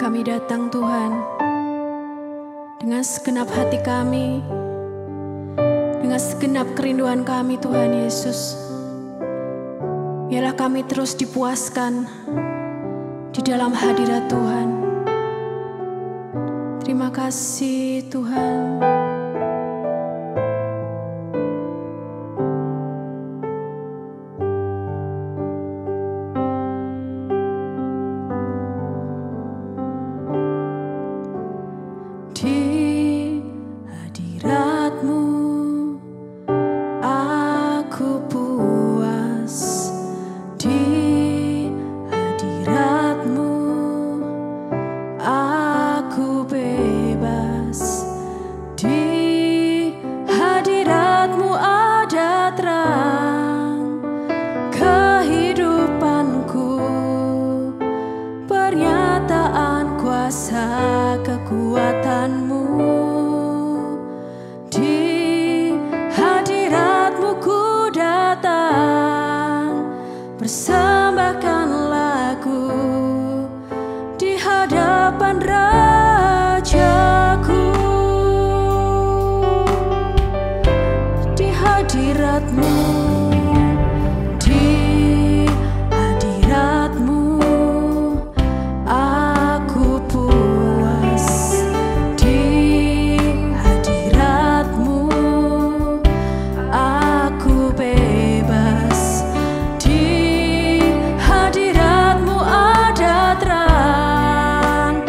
Kami datang Tuhan, dengan segenap hati kami, dengan segenap kerinduan kami Tuhan Yesus. Biarlah kami terus dipuaskan di dalam hadirat Tuhan. Terima kasih Tuhan. Di hadirat-Mu aku puas, di hadirat-Mu aku bebas, di hadirat-Mu ada terang kehidupanku, pernyataan kuasa kekuatan-Mu. Di hadirat-Mu ku datang, persembahkan lagu di hadapan Rajaku. Di hadirat-Mu, di hadirat-Mu aku puas, di hadirat-Mu aku bebas, di hadirat-Mu ada terang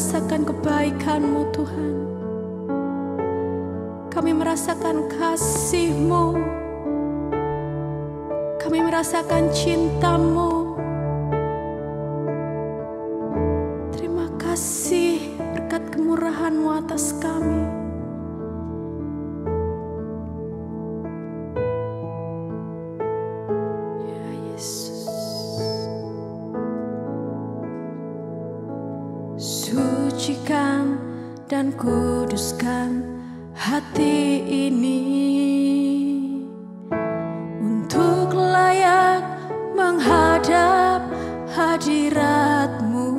merasakan kebaikan-Mu Tuhan. Kami merasakan kasih-Mu, kami merasakan cinta-Mu. Terima kasih berkat kemurahan-Mu atas kami. Ya Yesus. Sucikan dan kuduskan hati ini untuk layak menghadap hadirat-Mu.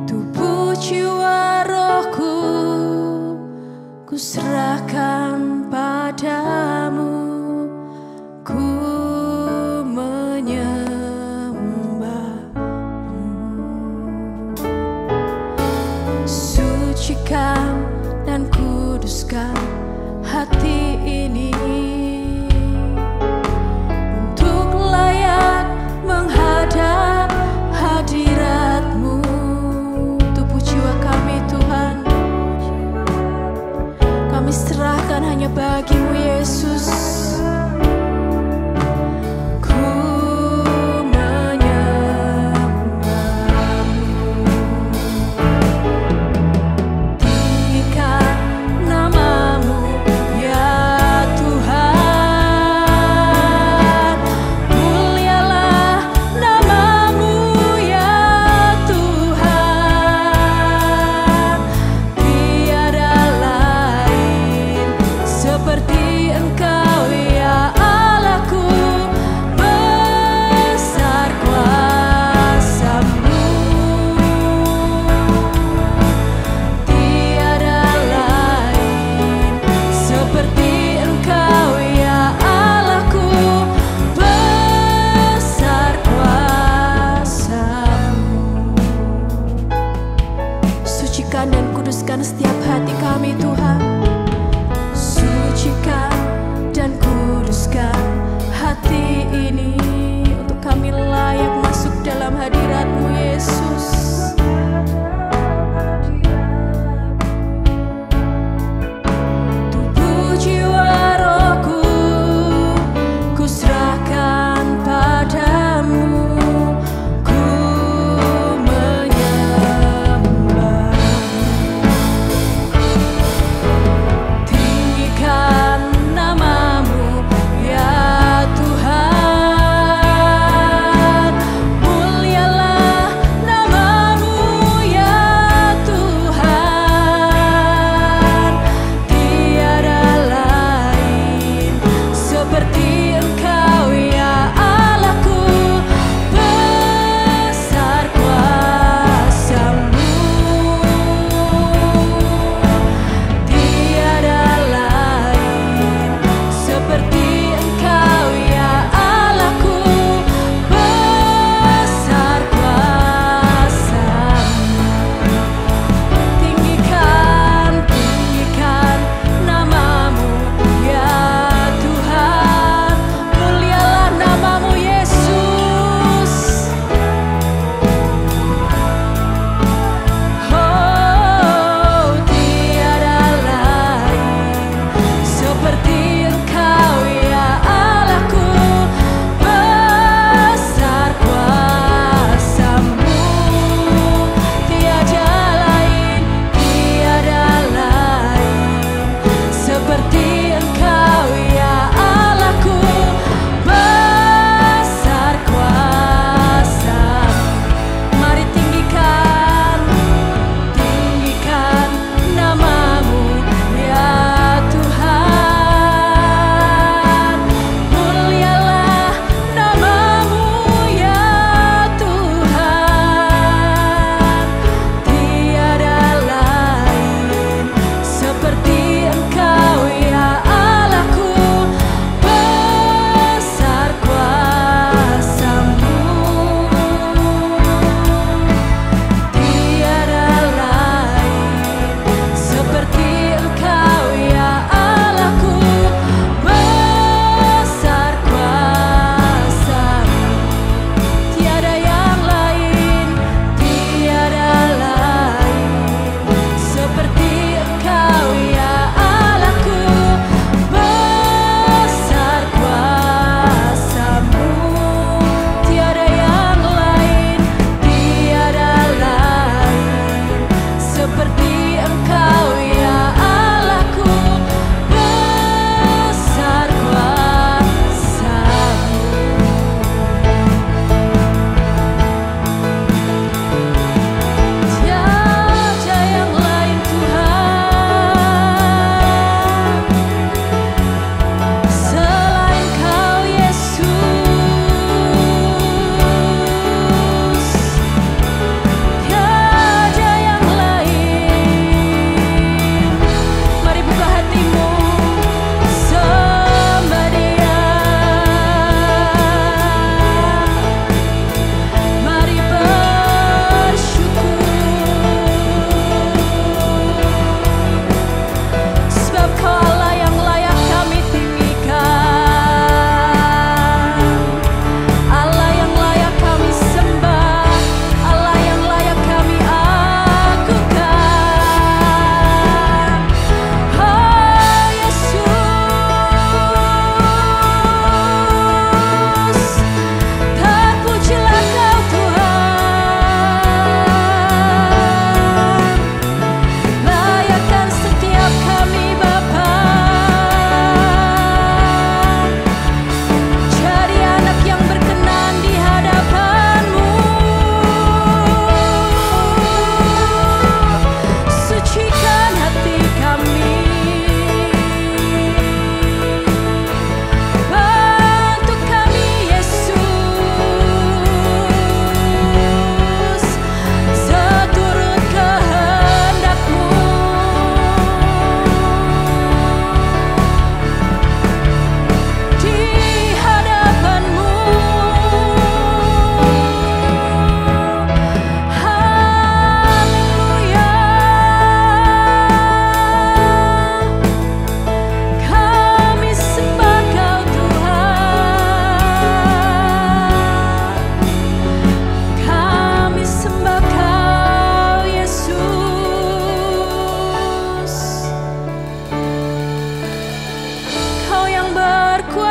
Tubuh jiwa rohku ku serahkan padamu, ku menyembah-Mu. Sucikan dan kuduskan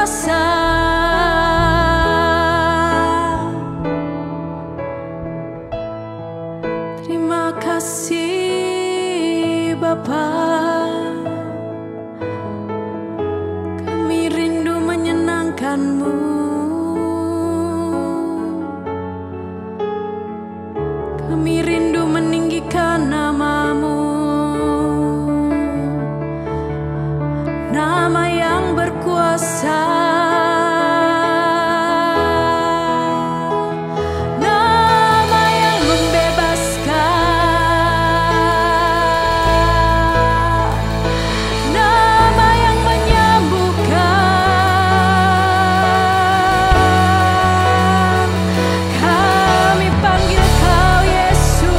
berkuasa. Terima kasih Bapa, kami rindu menyenangkan-Mu. Kami rindu meninggikan nama-Mu, nama yang berkuasa, nama yang membebaskan, nama yang menyembuhkan. Kami panggil Kau Yesus,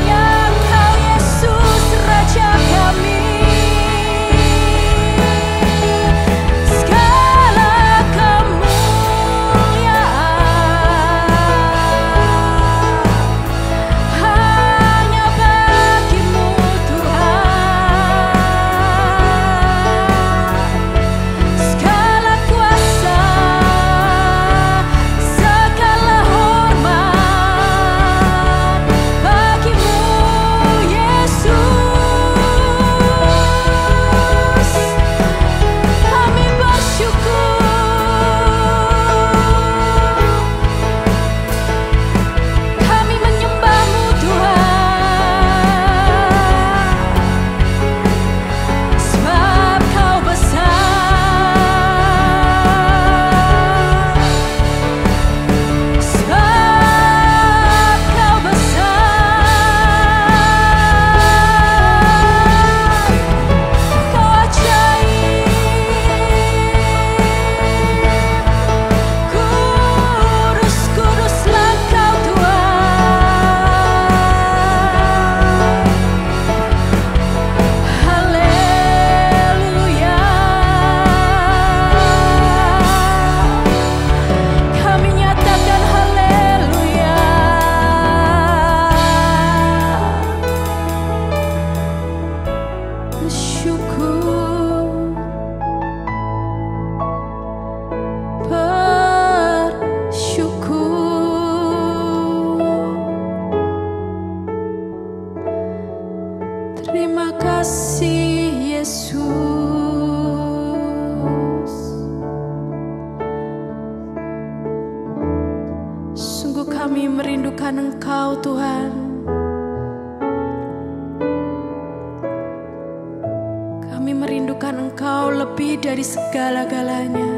ya Kau Yesus Raja kami. Segala kemuliaan hanya bagi-Mu Tuhan. Segala kuasa, segala hormat bagi-Mu Yesus. Kami bersyukur, kami menyembah-Mu Tuhan, sebab Kau besar, sebab Kau besar, Kau ajaib. Kudus, kuduslah Kau Tuhan. Haleluya. Kami nyatakan haleluya. Bersyukur, bersyukur. Terima kasih Yesus. Sungguh kami merindukan Engkau Tuhan. Kami merindukan Engkau lebih dari segala-galanya.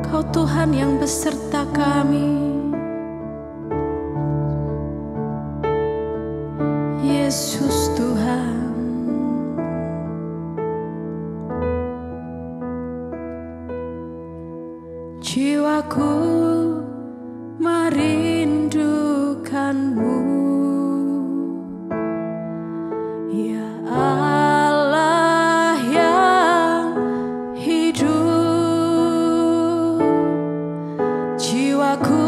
Kau Tuhan yang beserta kami, Yesus Tuhan. Jiwaku merindukan-Mu, ya Allah yang hidup. Jiwaku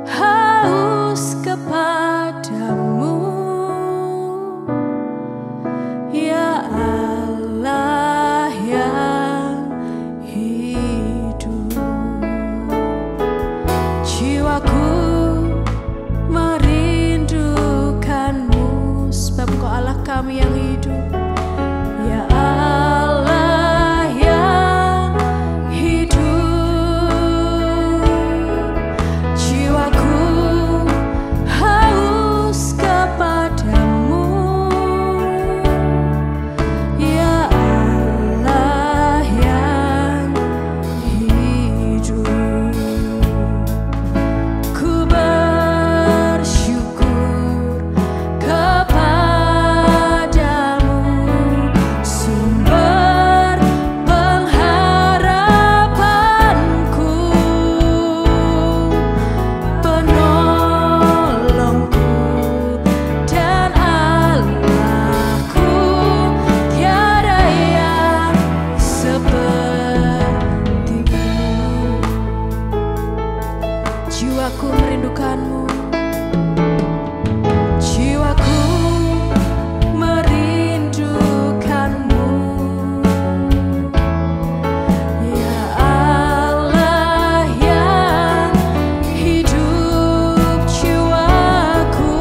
haus kepadamu, ya Allah yang hidup. Jiwaku merindukanmu, jiwaku merindukanmu. Ya Allah yang hidup jiwaku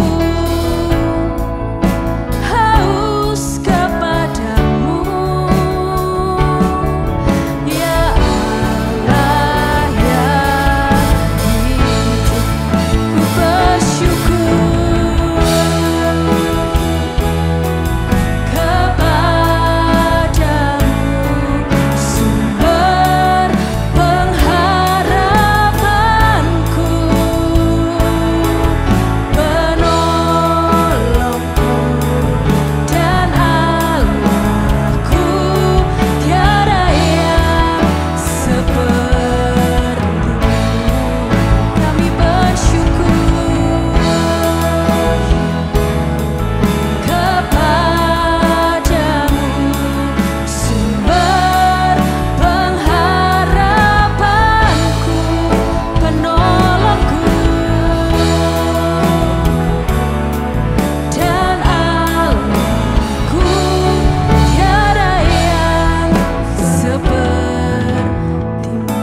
haus kepadamu. Ya Allah yang hidup, ku bersyukur kepadamu, sumber pengharapanku, penolongku dan Allahku. Tiada yang sepertimu. Kami bersyukur kepadamu, sumber pengharapanku, penolongku dan Allahku. Tiada yang sepertimu.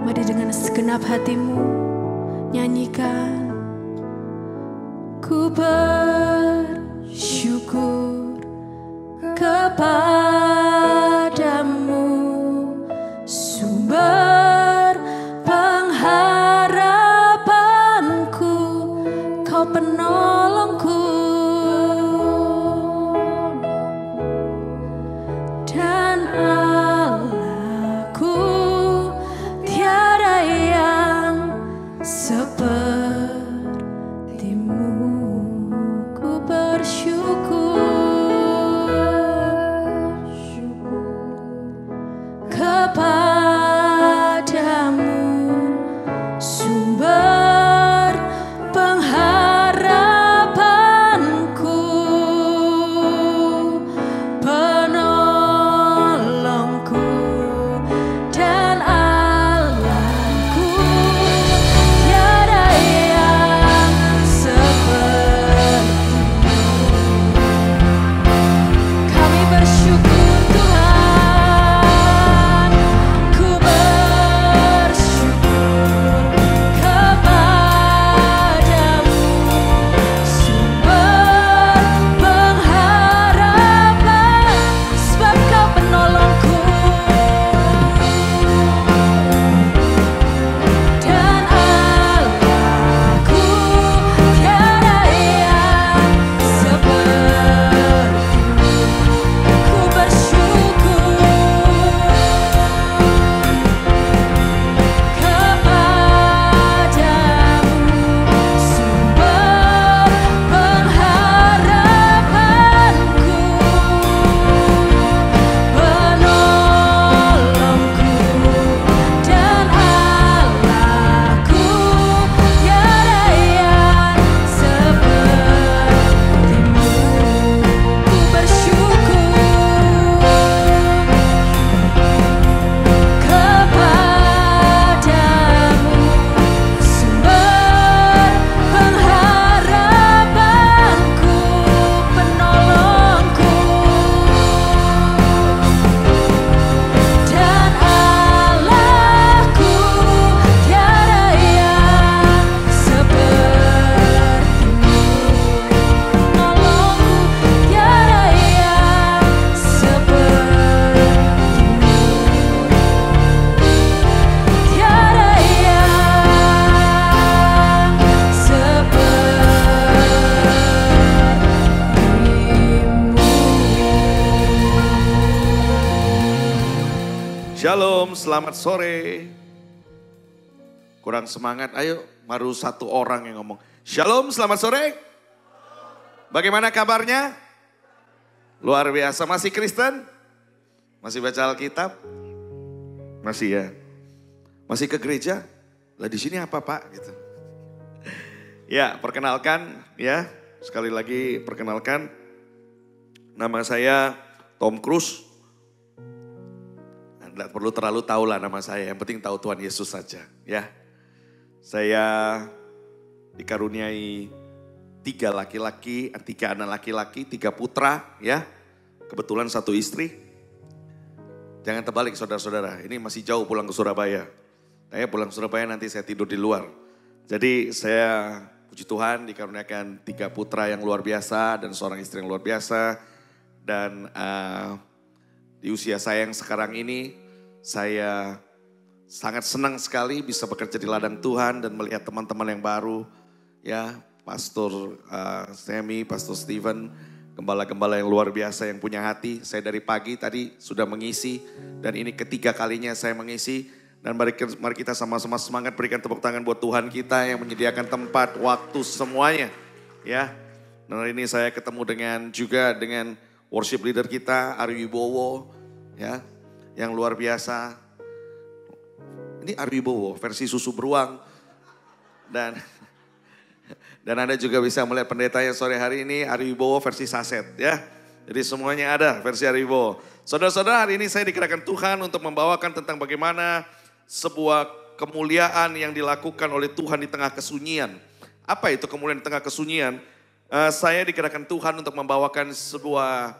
Mari dengan segenap hatimu nyanyikan. Ku bersyukur kepadamu, sumber pengharapanku, kau penolongku dan Allahku. Tiada yang sepertimu. Ku bersyukur kepadamu, sumber pengharapanku, penolongku dan Allahku. Tiada yang sepertimu. Kami bersyukur Tuhan, ku bersyukur kepadamu, sumber pengharapan, sebab kau penolongku dan Allahku. Tiada yang sepertimu. Ku bersyukur kepadamu, sumber pengharapanku, penolongku dan Allahku. Tiada yang sepertimu. Ku bersyukur kepadamu, sumber pengharapanku, penolongku dan Allahku. Tiada yang sepertimu. Penolongku, tiada yang sepertimu. Tiada yang sepertimu. Shalom, selamat sore. Kurang semangat, ayo baru satu orang yang ngomong. Shalom, selamat sore. Bagaimana kabarnya? Luar biasa, masih Kristen? Masih baca Alkitab? Masih ya? Masih ke gereja? Lah di sini apa Pak? Gitu. Ya, perkenalkan ya. Sekali lagi perkenalkan. Nama saya Tom Cruise. Tidak perlu terlalu tahu lah nama saya, yang penting tahu Tuhan Yesus saja ya. Saya dikaruniai 3 laki-laki, 3 anak laki-laki, 3 putra ya. Kebetulan 1 istri. Jangan terbalik saudara-saudara, ini masih jauh pulang ke Surabaya. Saya pulang ke Surabaya nanti saya tidur di luar. Jadi saya puji Tuhan dikaruniakan 3 putra yang luar biasa dan seorang istri yang luar biasa. Dan di usia saya yang sekarang ini, saya sangat senang sekali bisa bekerja di ladang Tuhan dan melihat teman-teman yang baru. Ya, Pastor Semi, Pastor Steven, gembala-gembala yang luar biasa yang punya hati. Saya dari pagi tadi sudah mengisi dan ini ketiga kalinya saya mengisi. Dan mari kita sama-sama semangat berikan tepuk tangan buat Tuhan kita yang menyediakan tempat, waktu, semuanya. Ya, dan hari ini saya ketemu dengan worship leader kita, Ari Wibowo, ya, yang luar biasa. Ini Ari Wibowo versi susu beruang. Dan Anda juga bisa melihat pendeta yang sore hari ini Ari Wibowo versi saset ya. Jadi semuanya ada versi Ari Wibowo. Saudara-saudara, hari ini saya dikerahkan Tuhan untuk membawakan tentang bagaimana sebuah kemuliaan yang dilakukan oleh Tuhan di tengah kesunyian. Apa itu kemuliaan di tengah kesunyian? Saya dikerahkan Tuhan untuk membawakan sebuah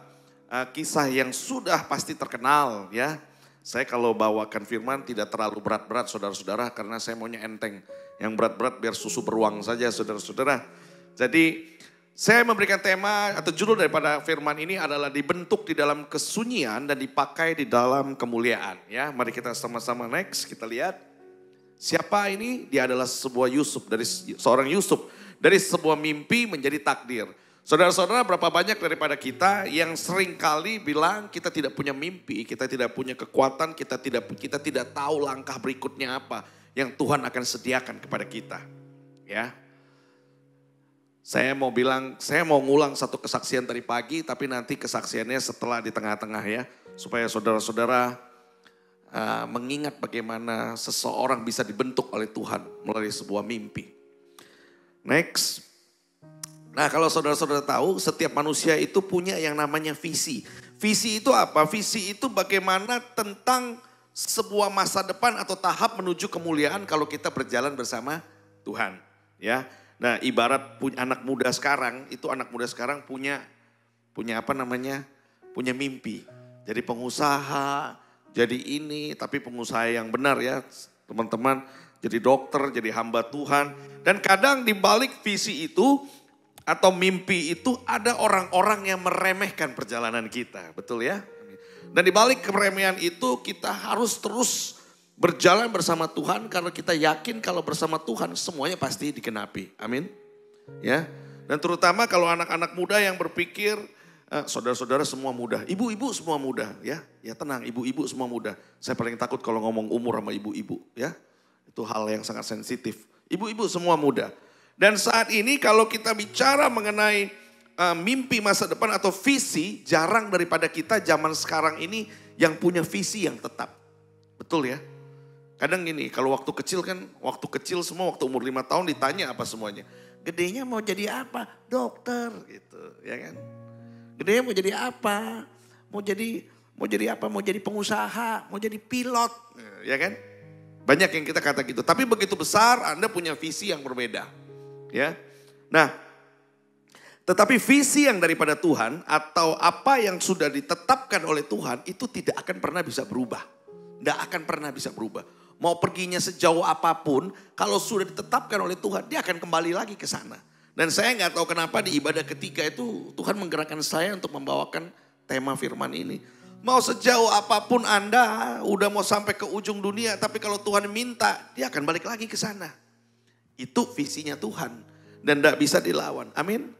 kisah yang sudah pasti terkenal ya. Saya kalau bawakan firman tidak terlalu berat-berat saudara-saudara karena saya maunya enteng. Yang berat-berat biar susu beruang saja saudara-saudara. Jadi saya memberikan tema atau judul daripada firman ini adalah dibentuk di dalam kesunyian dan dipakai di dalam kemuliaan. Ya, mari kita sama-sama next kita lihat. Siapa ini? Dia adalah seorang Yusuf dari sebuah mimpi menjadi takdir. Saudara-saudara, berapa banyak daripada kita yang sering kali bilang kita tidak punya mimpi, kita tidak punya kekuatan, kita tidak tahu langkah berikutnya apa yang Tuhan akan sediakan kepada kita. Ya. Saya mau ngulang satu kesaksian dari pagi, tapi nanti kesaksiannya setelah di tengah-tengah ya. Supaya saudara-saudara mengingat bagaimana seseorang bisa dibentuk oleh Tuhan melalui sebuah mimpi. Next. Nah, kalau saudara-saudara tahu, setiap manusia itu punya yang namanya visi. Visi itu apa? Visi itu bagaimana tentang sebuah masa depan atau tahap menuju kemuliaan kalau kita berjalan bersama Tuhan. Ya, nah ibarat anak muda sekarang punya punya mimpi. Jadi pengusaha, jadi ini, tapi pengusaha yang benar ya teman-teman. Jadi dokter, jadi hamba Tuhan. Dan kadang di balik visi itu atau mimpi itu ada orang-orang yang meremehkan perjalanan kita, betul ya? Dan di balik keremehan itu kita harus terus berjalan bersama Tuhan karena kita yakin kalau bersama Tuhan semuanya pasti dikenapi. Amin. Ya. Dan terutama kalau anak-anak muda yang berpikir saudara-saudara semua muda, ibu-ibu semua muda ya. Ya tenang, ibu-ibu semua muda. Saya paling takut kalau ngomong umur sama ibu-ibu ya. Itu hal yang sangat sensitif. Ibu-ibu semua muda. Dan saat ini kalau kita bicara mengenai mimpi masa depan atau visi, jarang daripada kita zaman sekarang ini yang punya visi yang tetap. Betul ya? Kadang gini, kalau waktu kecil semua waktu umur 5 tahun ditanya apa semuanya. Gedenya mau jadi apa? Dokter gitu, ya kan? Gedenya mau jadi apa? Mau jadi apa? Mau jadi pengusaha, mau jadi pilot, ya kan? Banyak yang kita kata gitu. Tapi begitu besar Anda punya visi yang berbeda. Ya, nah, tetapi visi yang daripada Tuhan atau apa yang sudah ditetapkan oleh Tuhan itu tidak akan pernah bisa berubah. Tidak akan pernah bisa berubah. Mau perginya sejauh apapun, kalau sudah ditetapkan oleh Tuhan, dia akan kembali lagi ke sana. Dan saya nggak tahu kenapa di ibadah ketiga itu Tuhan menggerakkan saya untuk membawakan tema firman ini. Mau sejauh apapun Anda, udah mau sampai ke ujung dunia, tapi kalau Tuhan minta, dia akan balik lagi ke sana. Itu visinya Tuhan dan tidak bisa dilawan. Amin.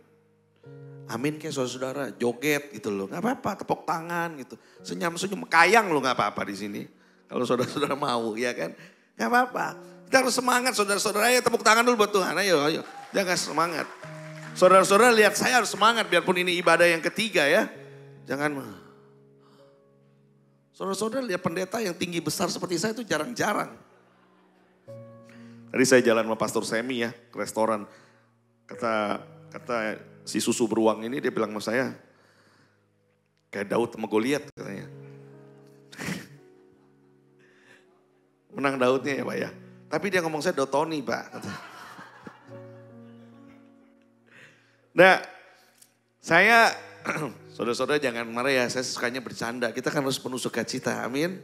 Amin kayak saudara-saudara joget gitu loh. Gak apa-apa tepuk tangan gitu. Senyum-senyum kayang loh gak apa-apa di sini. Kalau saudara-saudara mau ya kan. Gak apa-apa. Kita harus semangat saudara-saudara. Ayo tepuk tangan dulu buat Tuhan. Ayo. Jangan semangat. Saudara-saudara lihat saya harus semangat biarpun ini ibadah yang ketiga ya. Jangan. Saudara-saudara lihat pendeta yang tinggi besar seperti saya itu jarang-jarang. Tadi saya jalan sama Pastor Semi ya ke restoran. Kata si susu beruang ini dia bilang sama saya, kayak Daud sama Goliat katanya. Menang Daudnya ya Pak ya. Tapi dia ngomong saya Dotoni Pak. Nah saya, saudara-saudara jangan marah ya, saya sukanya bercanda. Kita kan harus penuh sukacita, amin.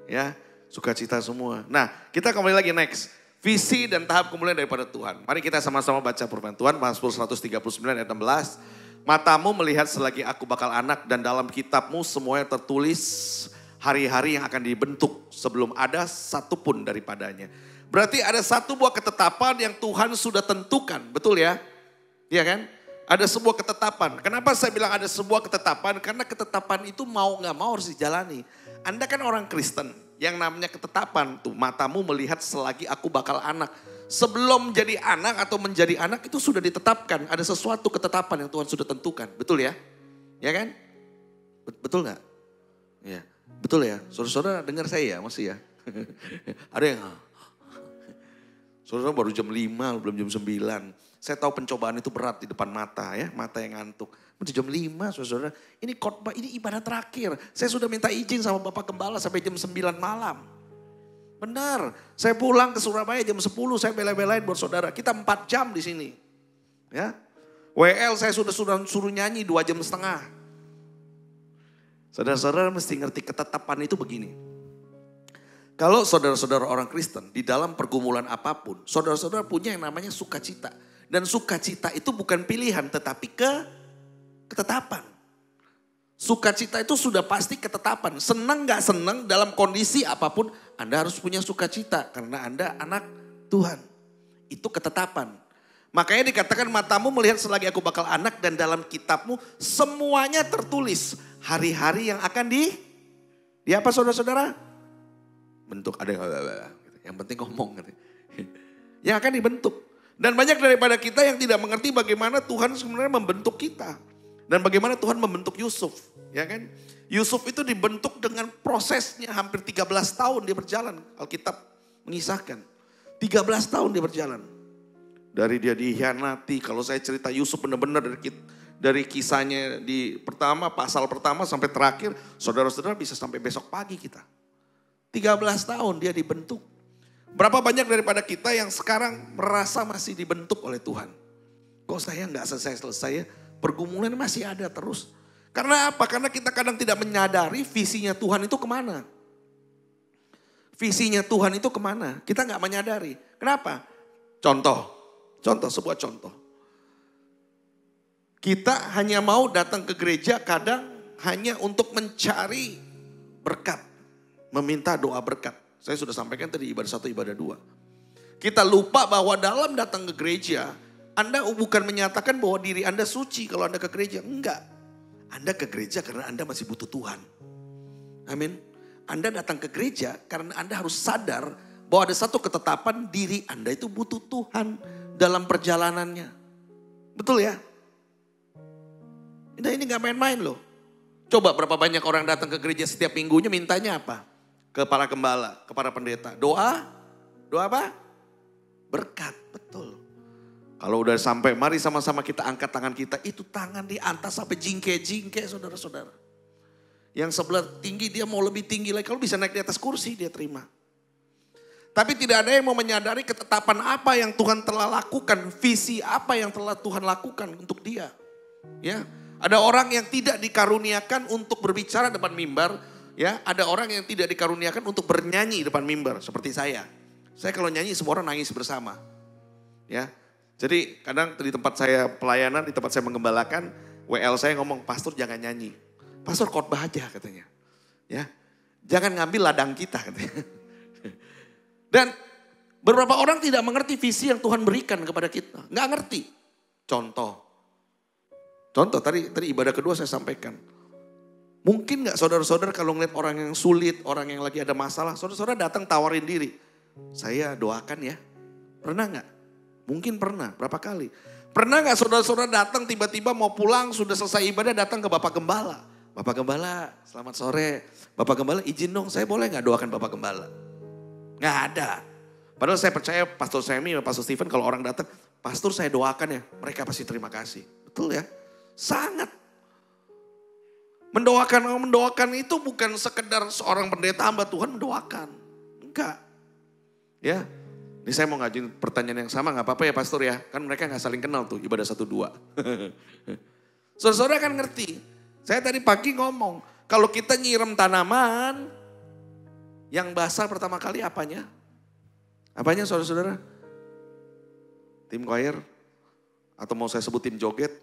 Ya, sukacita semua. Nah kita kembali lagi next. Visi dan tahap kemuliaan daripada Tuhan. Mari kita sama-sama baca firman Tuhan, Mazmur 139 ayat 16. Matamu melihat selagi aku bakal anak dan dalam kitabmu semuanya tertulis hari-hari yang akan dibentuk sebelum ada satupun daripadanya. Berarti ada satu buah ketetapan yang Tuhan sudah tentukan, betul ya? Iya kan? Ada sebuah ketetapan. Kenapa saya bilang ada sebuah ketetapan? Karena ketetapan itu mau gak mau harus dijalani. Anda kan orang Kristen, yang namanya ketetapan tuh matamu melihat selagi aku bakal anak. Sebelum jadi anak atau menjadi anak itu sudah ditetapkan. Ada sesuatu ketetapan yang Tuhan sudah tentukan. Betul ya? Ya kan? Betul gak? Ya, betul ya? Saudara-saudara dengar saya ya masih ya? Ada yang... Saudara baru jam 5, belum jam 9. Saya tahu pencobaan itu berat di depan mata ya, mata yang ngantuk. Jam 5 saudara, ini khotbah, ini ibadah terakhir. Saya sudah minta izin sama Bapak Gembala sampai jam 9 malam. Benar, saya pulang ke Surabaya jam 10, saya bela-belain buat saudara. Kita 4 jam di sini. Ya, WL saya sudah suruh nyanyi 2,5 jam. Saudara-saudara mesti ngerti ketetapan itu begini. Kalau saudara-saudara orang Kristen di dalam pergumulan apapun, saudara-saudara punya yang namanya sukacita. Dan sukacita itu bukan pilihan tetapi ketetapan. Sukacita itu sudah pasti ketetapan. Senang gak senang dalam kondisi apapun Anda harus punya sukacita karena Anda anak Tuhan. Itu ketetapan. Makanya dikatakan matamu melihat selagi aku bakal anak dan dalam kitabmu semuanya tertulis. Hari-hari yang akan di apa saudara-saudara? Bentuk ada yang penting ngomong. Yang akan dibentuk. Dan banyak daripada kita yang tidak mengerti bagaimana Tuhan sebenarnya membentuk kita. Dan bagaimana Tuhan membentuk Yusuf. Ya kan? Yusuf itu dibentuk dengan prosesnya hampir 13 tahun dia berjalan. Alkitab mengisahkan. 13 tahun dia berjalan. Dari dia dikhianati. Kalau saya cerita Yusuf benar-benar dari kisahnya di pasal pertama sampai terakhir. Saudara-saudara bisa sampai besok pagi kita. 13 tahun dia dibentuk. Berapa banyak daripada kita yang sekarang merasa masih dibentuk oleh Tuhan. Kok saya nggak selesai-selesai ya? Pergumulan masih ada terus. Karena apa? Karena kita kadang tidak menyadari visinya Tuhan itu kemana. Visinya Tuhan itu kemana? Kita nggak menyadari. Kenapa? Sebuah contoh. Kita hanya mau datang ke gereja kadang hanya untuk mencari berkat. Meminta doa berkat. Saya sudah sampaikan tadi ibadah 1, ibadah 2. Kita lupa bahwa dalam datang ke gereja, Anda bukan menyatakan bahwa diri Anda suci kalau Anda ke gereja. Enggak. Anda ke gereja karena Anda masih butuh Tuhan. Amin. Anda datang ke gereja karena Anda harus sadar bahwa ada satu ketetapan diri Anda itu butuh Tuhan dalam perjalanannya. Betul ya? Nah ini gak main-main loh. Coba berapa banyak orang datang ke gereja setiap minggunya mintanya apa? Ke para gembala, ke para pendeta. Doa apa? Berkat, betul. Kalau udah sampai, mari sama-sama kita angkat tangan kita. Itu tangan diantas sampai jingke-jingke saudara-saudara. Yang sebelah tinggi dia mau lebih tinggi lagi. Kalau bisa naik di atas kursi dia terima. Tapi tidak ada yang mau menyadari ketetapan apa yang Tuhan telah lakukan. Visi apa yang telah Tuhan lakukan untuk dia. Ya, ada orang yang tidak dikaruniakan untuk berbicara depan mimbar. Ya, ada orang yang tidak dikaruniakan untuk bernyanyi depan mimbar seperti saya. Saya kalau nyanyi semua orang nangis bersama. Ya. Jadi kadang di tempat saya pelayanan, di tempat saya menggembalakan, WL saya ngomong, "Pastor jangan nyanyi. Pastor khotbah aja," katanya. Ya. Jangan ngambil ladang kita katanya. Dan beberapa orang tidak mengerti visi yang Tuhan berikan kepada kita. Nggak ngerti. Contoh tadi ibadah kedua saya sampaikan. Mungkin gak saudara-saudara kalau ngeliat orang yang sulit, orang yang lagi ada masalah, saudara-saudara datang tawarin diri. Saya doakan ya. Pernah gak? Mungkin pernah, berapa kali. Pernah gak saudara-saudara datang tiba-tiba mau pulang, sudah selesai ibadah datang ke Bapak Gembala. Bapak Gembala, selamat sore. Bapak Gembala izin dong, saya boleh gak doakan Bapak Gembala? Gak ada. Padahal saya percaya Pastor Semi, Pastor Stephen kalau orang datang, Pastor saya doakan ya, mereka pasti terima kasih. Betul ya? Sangat. Mendoakan itu bukan sekedar seorang pendeta hamba Tuhan mendoakan. Enggak. Ya. Ini saya mau ngajuin pertanyaan yang sama, gak apa-apa ya pastor ya. Kan mereka gak saling kenal tuh, ibadah 1-2. Saudara-saudara kan ngerti. Saya tadi pagi ngomong, kalau kita nyiram tanaman, yang basah pertama kali apanya? Apanya saudara-saudara? Tim choir? Atau mau saya sebut tim joget?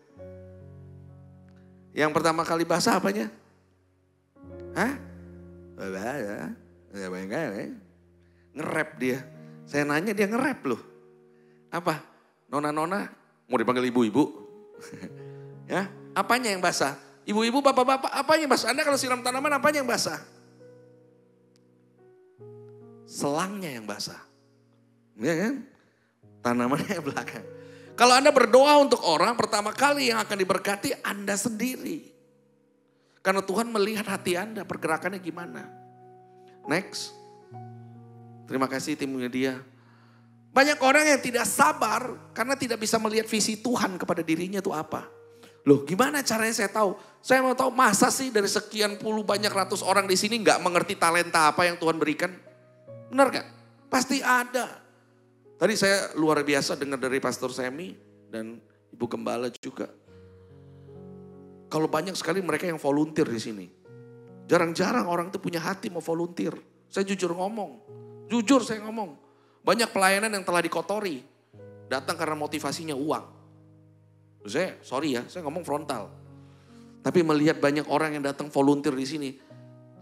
Yang pertama kali basah apanya? Hah? Nge-rap dia. Saya nanya dia nge-rap loh. Apa? Nona-nona? Mau dipanggil ibu-ibu? Ya, apanya yang basah? Ibu-ibu, bapak-bapak, apanya yang basah? Anda kalau siram tanaman apanya yang basah? Selangnya yang basah. Ya kan? Tanamannya yang belakang. Kalau Anda berdoa untuk orang, pertama kali yang akan diberkati Anda sendiri. Karena Tuhan melihat hati Anda, pergerakannya gimana. Next. Terima kasih tim media. Banyak orang yang tidak sabar karena tidak bisa melihat visi Tuhan kepada dirinya itu apa. Loh gimana caranya saya tahu? Saya mau tahu masa sih dari sekian puluh banyak ratus orang di sini gak mengerti talenta apa yang Tuhan berikan? Benar gak? Pasti ada. Tadi saya luar biasa dengar dari Pastor Semi dan Ibu Gembala juga. Kalau banyak sekali mereka yang volunteer di sini. Jarang-jarang orang itu punya hati mau volunteer. Saya jujur ngomong. Jujur saya ngomong. Banyak pelayanan yang telah dikotori. Datang karena motivasinya uang. Saya ngomong frontal. Tapi melihat banyak orang yang datang volunteer di sini.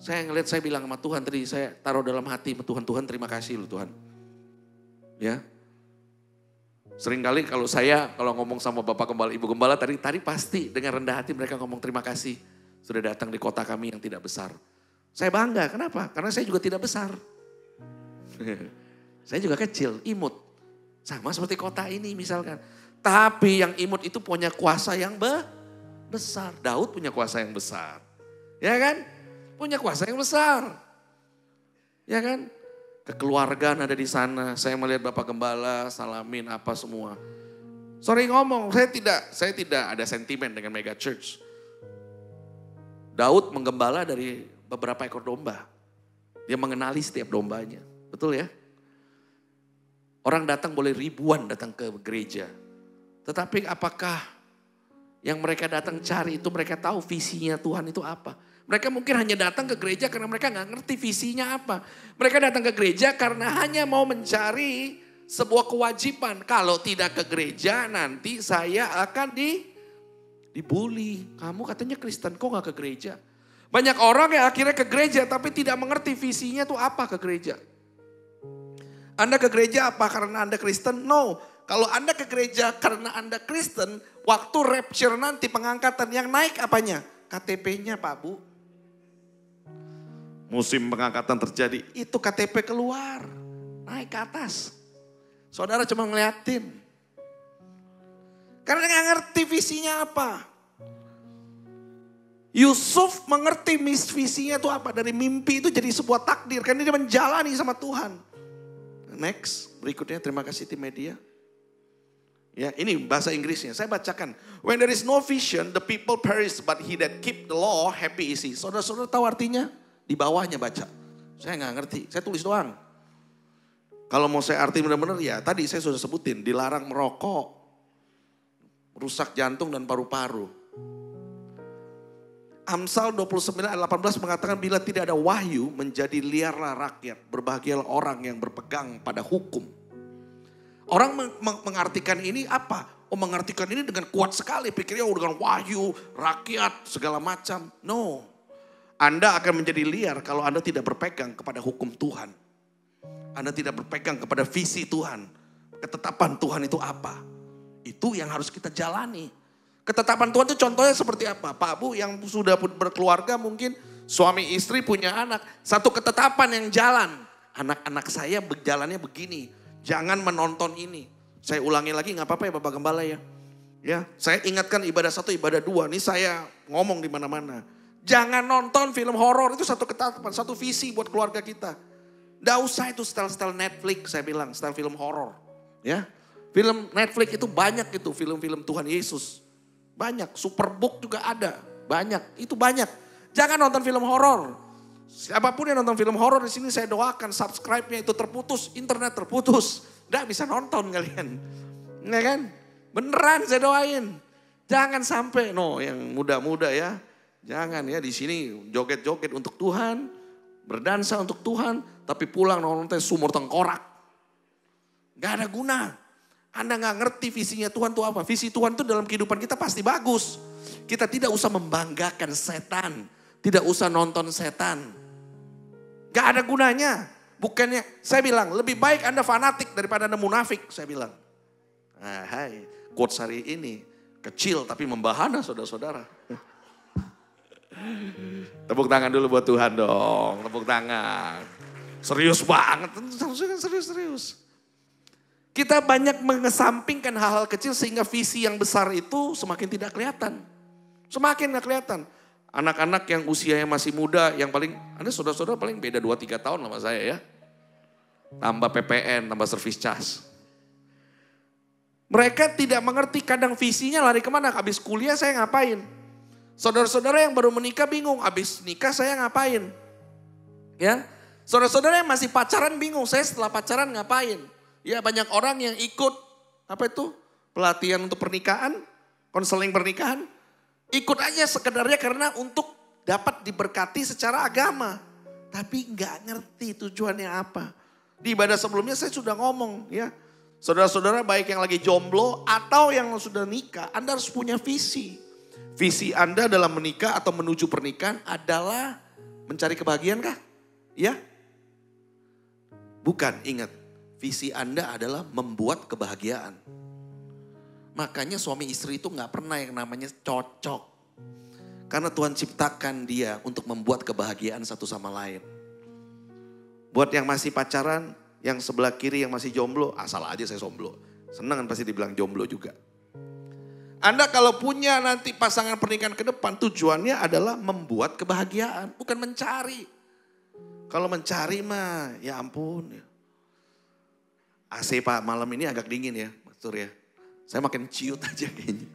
Saya bilang sama Tuhan tadi, saya taruh dalam hati Tuhan, terima kasih loh Tuhan. Ya. Seringkali kalau ngomong sama Bapak Gembala, Ibu Gembala tadi pasti dengan rendah hati mereka ngomong terima kasih. Sudah datang di kota kami yang tidak besar. Saya bangga, kenapa? Karena saya juga tidak besar. Saya juga kecil, imut. Sama seperti kota ini misalkan. Tapi yang imut itu punya kuasa yang besar. Daud punya kuasa yang besar. Ya kan? Punya kuasa yang besar. Ya kan? Kekeluargaan ada di sana. Saya melihat Bapak Gembala, salamin apa semua. Sorry ngomong, saya tidak ada sentimen dengan mega church. Daud menggembala dari beberapa ekor domba. Dia mengenali setiap dombanya. Betul ya? Orang datang boleh ribuan datang ke gereja. Tetapi apakah yang mereka datang cari itu mereka tahu visinya Tuhan itu apa? Mereka mungkin hanya datang ke gereja karena mereka gak ngerti visinya apa. Mereka datang ke gereja karena hanya mau mencari sebuah kewajiban. Kalau tidak ke gereja nanti saya akan dibully. Kamu katanya Kristen kok gak ke gereja? Banyak orang yang akhirnya ke gereja tapi tidak mengerti visinya itu apa ke gereja. Anda ke gereja apa karena Anda Kristen? No. Kalau Anda ke gereja karena Anda Kristen, waktu rapture nanti pengangkatan yang naik apanya? KTP-nya Pak Bu. Musim pengangkatan terjadi, itu KTP keluar. Naik ke atas. Saudara cuma ngeliatin. Karena nggak ngerti visinya apa. Yusuf mengerti visinya itu apa. Dari mimpi itu jadi sebuah takdir. Karena dia menjalani sama Tuhan. Next, berikutnya terima kasih tim media. Ya, ini bahasa Inggrisnya. Saya bacakan. When there is no vision, the people perish, but he that keep the law, happy is he. Saudara-saudara tahu artinya? Di bawahnya baca. Saya nggak ngerti, saya tulis doang. Kalau mau saya arti benar-benar ya, tadi saya sudah sebutin. Dilarang merokok, rusak jantung dan paru-paru. Amsal 29 ayat 18 mengatakan bila tidak ada wahyu menjadi liarlah rakyat. Berbahagialah orang yang berpegang pada hukum. Orang mengartikan ini apa? Oh mengartikan ini dengan kuat sekali. Pikirnya dengan wahyu, rakyat, segala macam. No. Anda akan menjadi liar kalau Anda tidak berpegang kepada hukum Tuhan. Anda tidak berpegang kepada visi Tuhan. Ketetapan Tuhan itu apa? Itu yang harus kita jalani. Ketetapan Tuhan itu contohnya seperti apa? Pak Bu yang sudah berkeluarga mungkin suami istri punya anak. Satu ketetapan yang jalan. Anak-anak saya berjalannya begini. Jangan menonton ini. Saya ulangi lagi gak apa-apa ya Bapak Gembala ya. Ya, saya ingatkan ibadah 1, ibadah 2. Ini saya ngomong di mana-mana. Jangan nonton film horor, itu satu ketetapan, satu visi buat keluarga kita. Nggak usah itu style-style Netflix, saya bilang, style film horor. Ya, film Netflix itu banyak itu, film-film Tuhan Yesus. Banyak, Superbook juga ada, banyak, itu banyak. Jangan nonton film horor. Siapapun yang nonton film horor di sini saya doakan subscribe-nya itu terputus, internet terputus. Nggak bisa nonton kalian. Ya kan? Beneran saya doain. Jangan sampai, yang muda-muda ya. Jangan ya di sini joget-joget untuk Tuhan. Berdansa untuk Tuhan. Tapi pulang nonton sumur tengkorak. Gak ada guna. Anda gak ngerti visinya Tuhan itu apa. Visi Tuhan itu dalam kehidupan kita pasti bagus. Kita tidak usah membanggakan setan. Tidak usah nonton setan. Gak ada gunanya. Bukannya, saya bilang lebih baik Anda fanatik daripada Anda munafik. Saya bilang. Hai, quotes hari ini. Kecil tapi membahana saudara-saudara. Tepuk tangan dulu buat Tuhan dong. Tepuk tangan. Serius banget. Serius. Kita banyak mengesampingkan hal-hal kecil sehingga visi yang besar itu semakin tidak kelihatan. Semakin gak kelihatan. Anak-anak yang usianya masih muda, yang paling, Anda saudara-saudara paling beda 2-3 tahun sama saya ya. Tambah PPN, tambah service charge. Mereka tidak mengerti kadang visinya lari kemana. Habis kuliah saya ngapain? Saudara-saudara yang baru menikah bingung. Habis nikah saya ngapain? Ya, saudara-saudara yang masih pacaran bingung. Saya setelah pacaran ngapain? Ya banyak orang yang ikut pelatihan untuk pernikahan, konseling pernikahan. Ikut aja sekedarnya karena untuk dapat diberkati secara agama. Tapi nggak ngerti tujuannya apa. Di ibadah sebelumnya saya sudah ngomong ya. Saudara-saudara baik yang lagi jomblo atau yang sudah nikah, Anda harus punya visi. Visi Anda dalam menikah atau menuju pernikahan adalah mencari kebahagiaan kah? Ya? Bukan, ingat. Visi Anda adalah membuat kebahagiaan. Makanya suami istri itu gak pernah yang namanya cocok. Karena Tuhan ciptakan dia untuk membuat kebahagiaan satu sama lain. Buat yang masih pacaran, yang sebelah kiri yang masih jomblo, asal aja saya jomblo. Senang kan pasti dibilang jomblo juga. Anda kalau punya nanti pasangan pernikahan ke depan, tujuannya adalah membuat kebahagiaan, bukan mencari. Kalau mencari mah, ya ampun. AC Pak malam ini agak dingin ya, Pastor ya. Saya makin ciut aja kayaknya.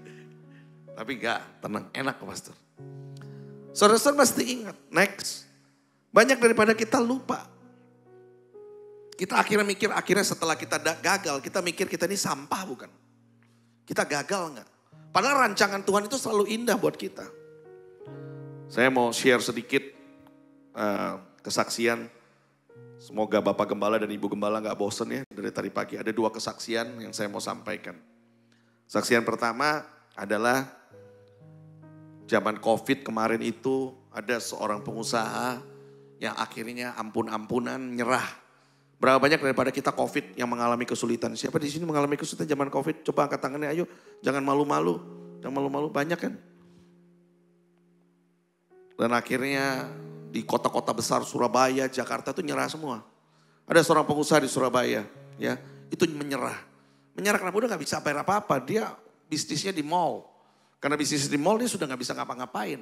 Tapi enggak, tenang, enak kok Pastor. Saudara-saudara mesti ingat, next. Banyak daripada kita lupa. Kita akhirnya mikir, setelah kita gagal, kita mikir kita ini sampah bukan? Kita gagal enggak? Padahal rancangan Tuhan itu selalu indah buat kita. Saya mau share sedikit kesaksian. Semoga Bapak Gembala dan Ibu Gembala gak bosen ya dari tadi pagi. Ada 2 kesaksian yang saya mau sampaikan. Saksian pertama adalah zaman COVID kemarin itu ada seorang pengusaha yang akhirnya ampun-ampunan nyerah. Berapa banyak daripada kita COVID yang mengalami kesulitan? Siapa di sini mengalami kesulitan zaman COVID? Coba angkat tangannya, ayo. Jangan malu-malu. Jangan malu-malu, banyak kan? Dan akhirnya di kota-kota besar Surabaya, Jakarta itu nyerah semua. Ada seorang pengusaha di Surabaya, ya, itu menyerah. Menyerah kenapa? Udah gak bisa bayar apa-apa. Dia bisnisnya di mall. Karena bisnis di mall dia sudah gak bisa ngapa-ngapain.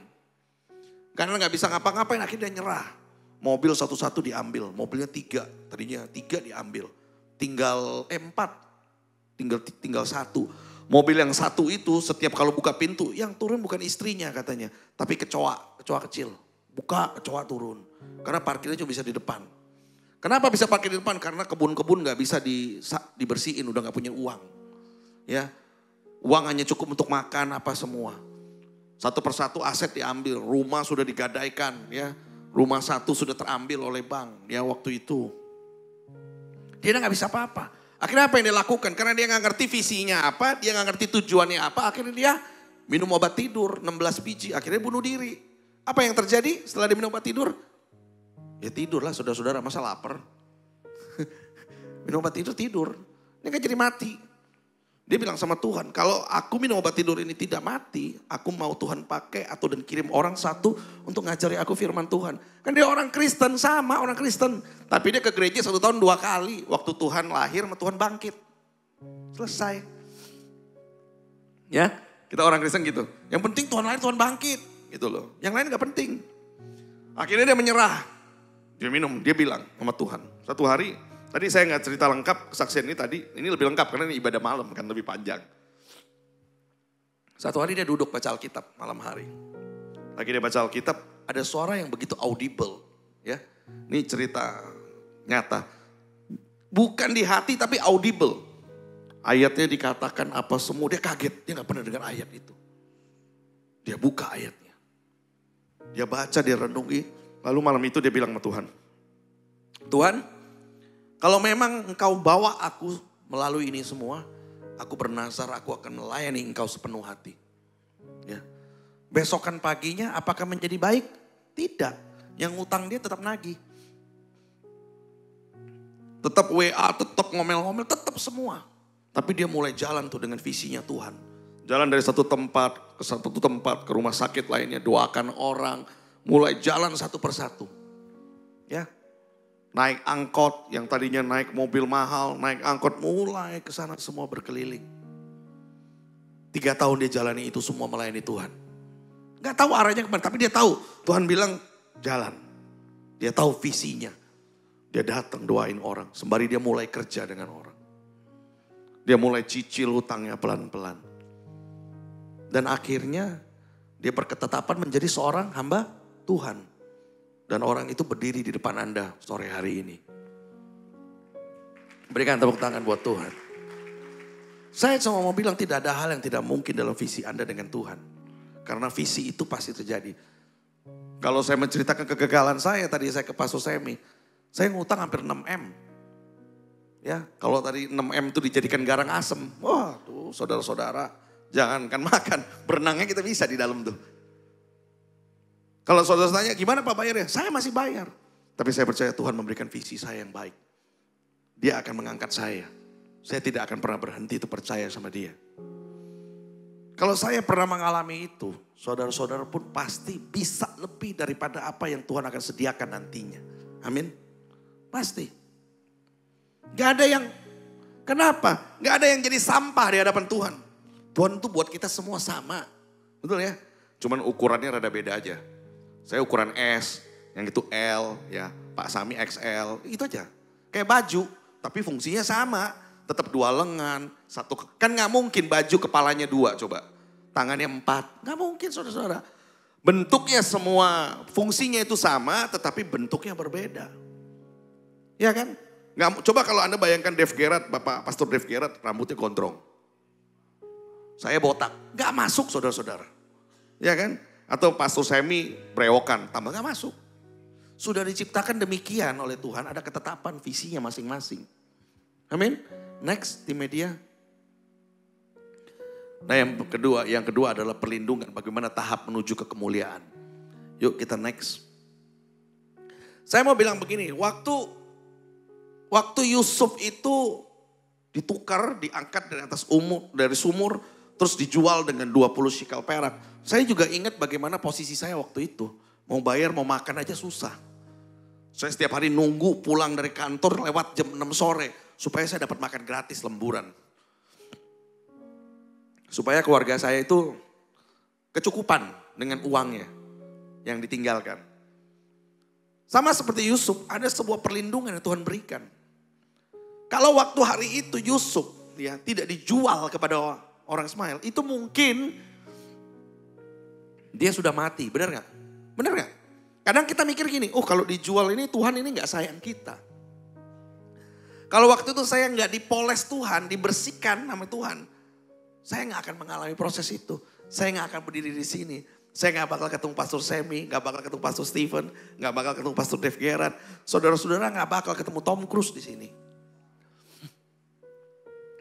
Karena gak bisa ngapa-ngapain akhirnya dia nyerah. Mobil satu-satu diambil, mobilnya 3, tadinya 3 diambil. Tinggal 4, tinggal 1. Mobil yang 1 itu setiap kalau buka pintu, yang turun bukan istrinya katanya. Tapi kecoa kecil. Buka, kecoa turun. Karena parkirnya cuma bisa di depan. Kenapa bisa parkir di depan? Karena kebun-kebun gak bisa dibersihin, udah gak punya uang. Ya, uang hanya cukup untuk makan apa semua. Satu persatu aset diambil, rumah sudah digadaikan ya. Rumah 1 sudah terambil oleh bank ya waktu itu. Dia gak bisa apa-apa. Akhirnya apa yang dia lakukan? Karena dia gak ngerti visinya apa, dia gak ngerti tujuannya apa. Akhirnya dia minum obat tidur 16 biji, akhirnya bunuh diri. Apa yang terjadi setelah dia minum obat tidur? Ya tidurlah saudara-saudara, masa lapar? Minum obat tidur. Dia kan jadi mati. Dia bilang sama Tuhan, kalau aku minum obat tidur ini tidak mati, aku mau Tuhan pakai atau dan kirim orang 1 untuk ngajari aku firman Tuhan. Kan dia orang Kristen, sama orang Kristen. Tapi dia ke gereja 1 tahun 2 kali. Waktu Tuhan lahir sama Tuhan bangkit. Selesai. Ya, kita orang Kristen gitu. Yang penting Tuhan lahir, Tuhan bangkit. Gitu loh. Yang lain gak penting. Akhirnya dia menyerah. Dia minum, dia bilang sama Tuhan. Satu hari, tadi saya gak cerita lengkap kesaksian ini tadi. Ini lebih lengkap karena ini ibadah malam kan lebih panjang. Satu hari dia duduk baca Alkitab malam hari. Lagi dia baca Alkitab, ada suara yang begitu audible. Ya, ini cerita nyata. Bukan di hati tapi audible. Ayatnya dikatakan apa semua, dia kaget. Dia gak pernah dengar ayat itu. Dia buka ayatnya. Dia baca, dia renungi. Lalu malam itu dia bilang sama Tuhan. Tuhan, kalau memang engkau bawa aku melalui ini semua, aku bernazar aku akan melayani engkau sepenuh hati. Ya. Besokan paginya apakah menjadi baik? Tidak. Yang utang dia tetap nagih. Tetap WA, tetap ngomel-ngomel, tetap semua. Tapi dia mulai jalan tuh dengan visinya Tuhan. Jalan dari satu tempat ke satu tempat, ke rumah sakit lainnya, doakan orang. Mulai jalan satu persatu. Ya. Naik angkot, yang tadinya naik mobil mahal, naik angkot mulai ke sana semua berkeliling. 3 tahun dia jalani itu semua melayani Tuhan. Gak tahu arahnya kemana, tapi dia tahu. Tuhan bilang jalan. Dia tahu visinya. Dia datang doain orang, sembari dia mulai kerja dengan orang. Dia mulai cicil hutangnya pelan-pelan. Dan akhirnya dia berketetapan menjadi seorang hamba Tuhan. Dan orang itu berdiri di depan Anda sore hari ini. Berikan tepuk tangan buat Tuhan. Saya cuma mau bilang tidak ada hal yang tidak mungkin dalam visi Anda dengan Tuhan. Karena visi itu pasti terjadi. Kalau saya menceritakan kegagalan saya, tadi saya ke Pastor Semi. Saya ngutang hampir 6 M. Ya, kalau tadi 6 M itu dijadikan garang asem. Wah tuh saudara-saudara, jangankan makan, berenangnya kita bisa di dalam tuh. Kalau saudara tanya gimana Pak bayarnya? Saya masih bayar. Tapi saya percaya Tuhan memberikan visi saya yang baik. Dia akan mengangkat saya. Saya tidak akan pernah berhenti itu percaya sama dia. Kalau saya pernah mengalami itu, saudara-saudara pun pasti bisa lebih daripada apa yang Tuhan akan sediakan nantinya. Amin. Pasti. Gak ada yang, kenapa? Gak ada yang jadi sampah di hadapan Tuhan. Tuhan tuh buat kita semua sama. Betul ya? Cuman ukurannya rada beda aja. Saya ukuran S, yang itu L, ya Pak Sami XL, itu aja. Kayak baju, tapi fungsinya sama. Tetap 2 lengan, 1, kan gak mungkin baju kepalanya 2 coba. Tangannya 4, gak mungkin saudara-saudara. Bentuknya semua, fungsinya itu sama tetapi bentuknya berbeda. Ya kan? Nggak, coba kalau Anda bayangkan Dave Gerard, Bapak Pastor Dave Gerard, rambutnya gondrong. Saya botak, nggak masuk saudara-saudara. Ya kan? Atau Pastor Semi brewokan, tambah nggak masuk. Sudah diciptakan demikian oleh Tuhan, ada ketetapan visinya masing-masing. Amin. Next di media. Nah yang kedua adalah perlindungan, bagaimana tahap menuju ke kemuliaan. Yuk kita next. Saya mau bilang begini, Waktu Yusuf itu ditukar, diangkat dari sumur, terus dijual dengan 20 shikal perak. Saya juga ingat bagaimana posisi saya waktu itu. Mau bayar, mau makan aja susah. Saya setiap hari nunggu pulang dari kantor lewat jam 6 sore. Supaya saya dapat makan gratis lemburan. Supaya keluarga saya itu kecukupan dengan uangnya yang ditinggalkan. Sama seperti Yusuf, ada sebuah perlindungan yang Tuhan berikan. Kalau waktu hari itu Yusuf ya tidak dijual kepada orang Ismail, itu mungkin dia sudah mati, benar gak? Benar gak? Kadang kita mikir gini, oh kalau dijual ini Tuhan ini gak sayang kita. Kalau waktu itu saya gak dipoles Tuhan, dibersihkan sama Tuhan, saya gak akan mengalami proses itu. Saya gak akan berdiri di sini. Saya gak bakal ketemu Pastor Semi, gak bakal ketemu Pastor Stephen, gak bakal ketemu Pastor Dave Gerard. Saudara-saudara gak bakal ketemu Tom Cruise di sini.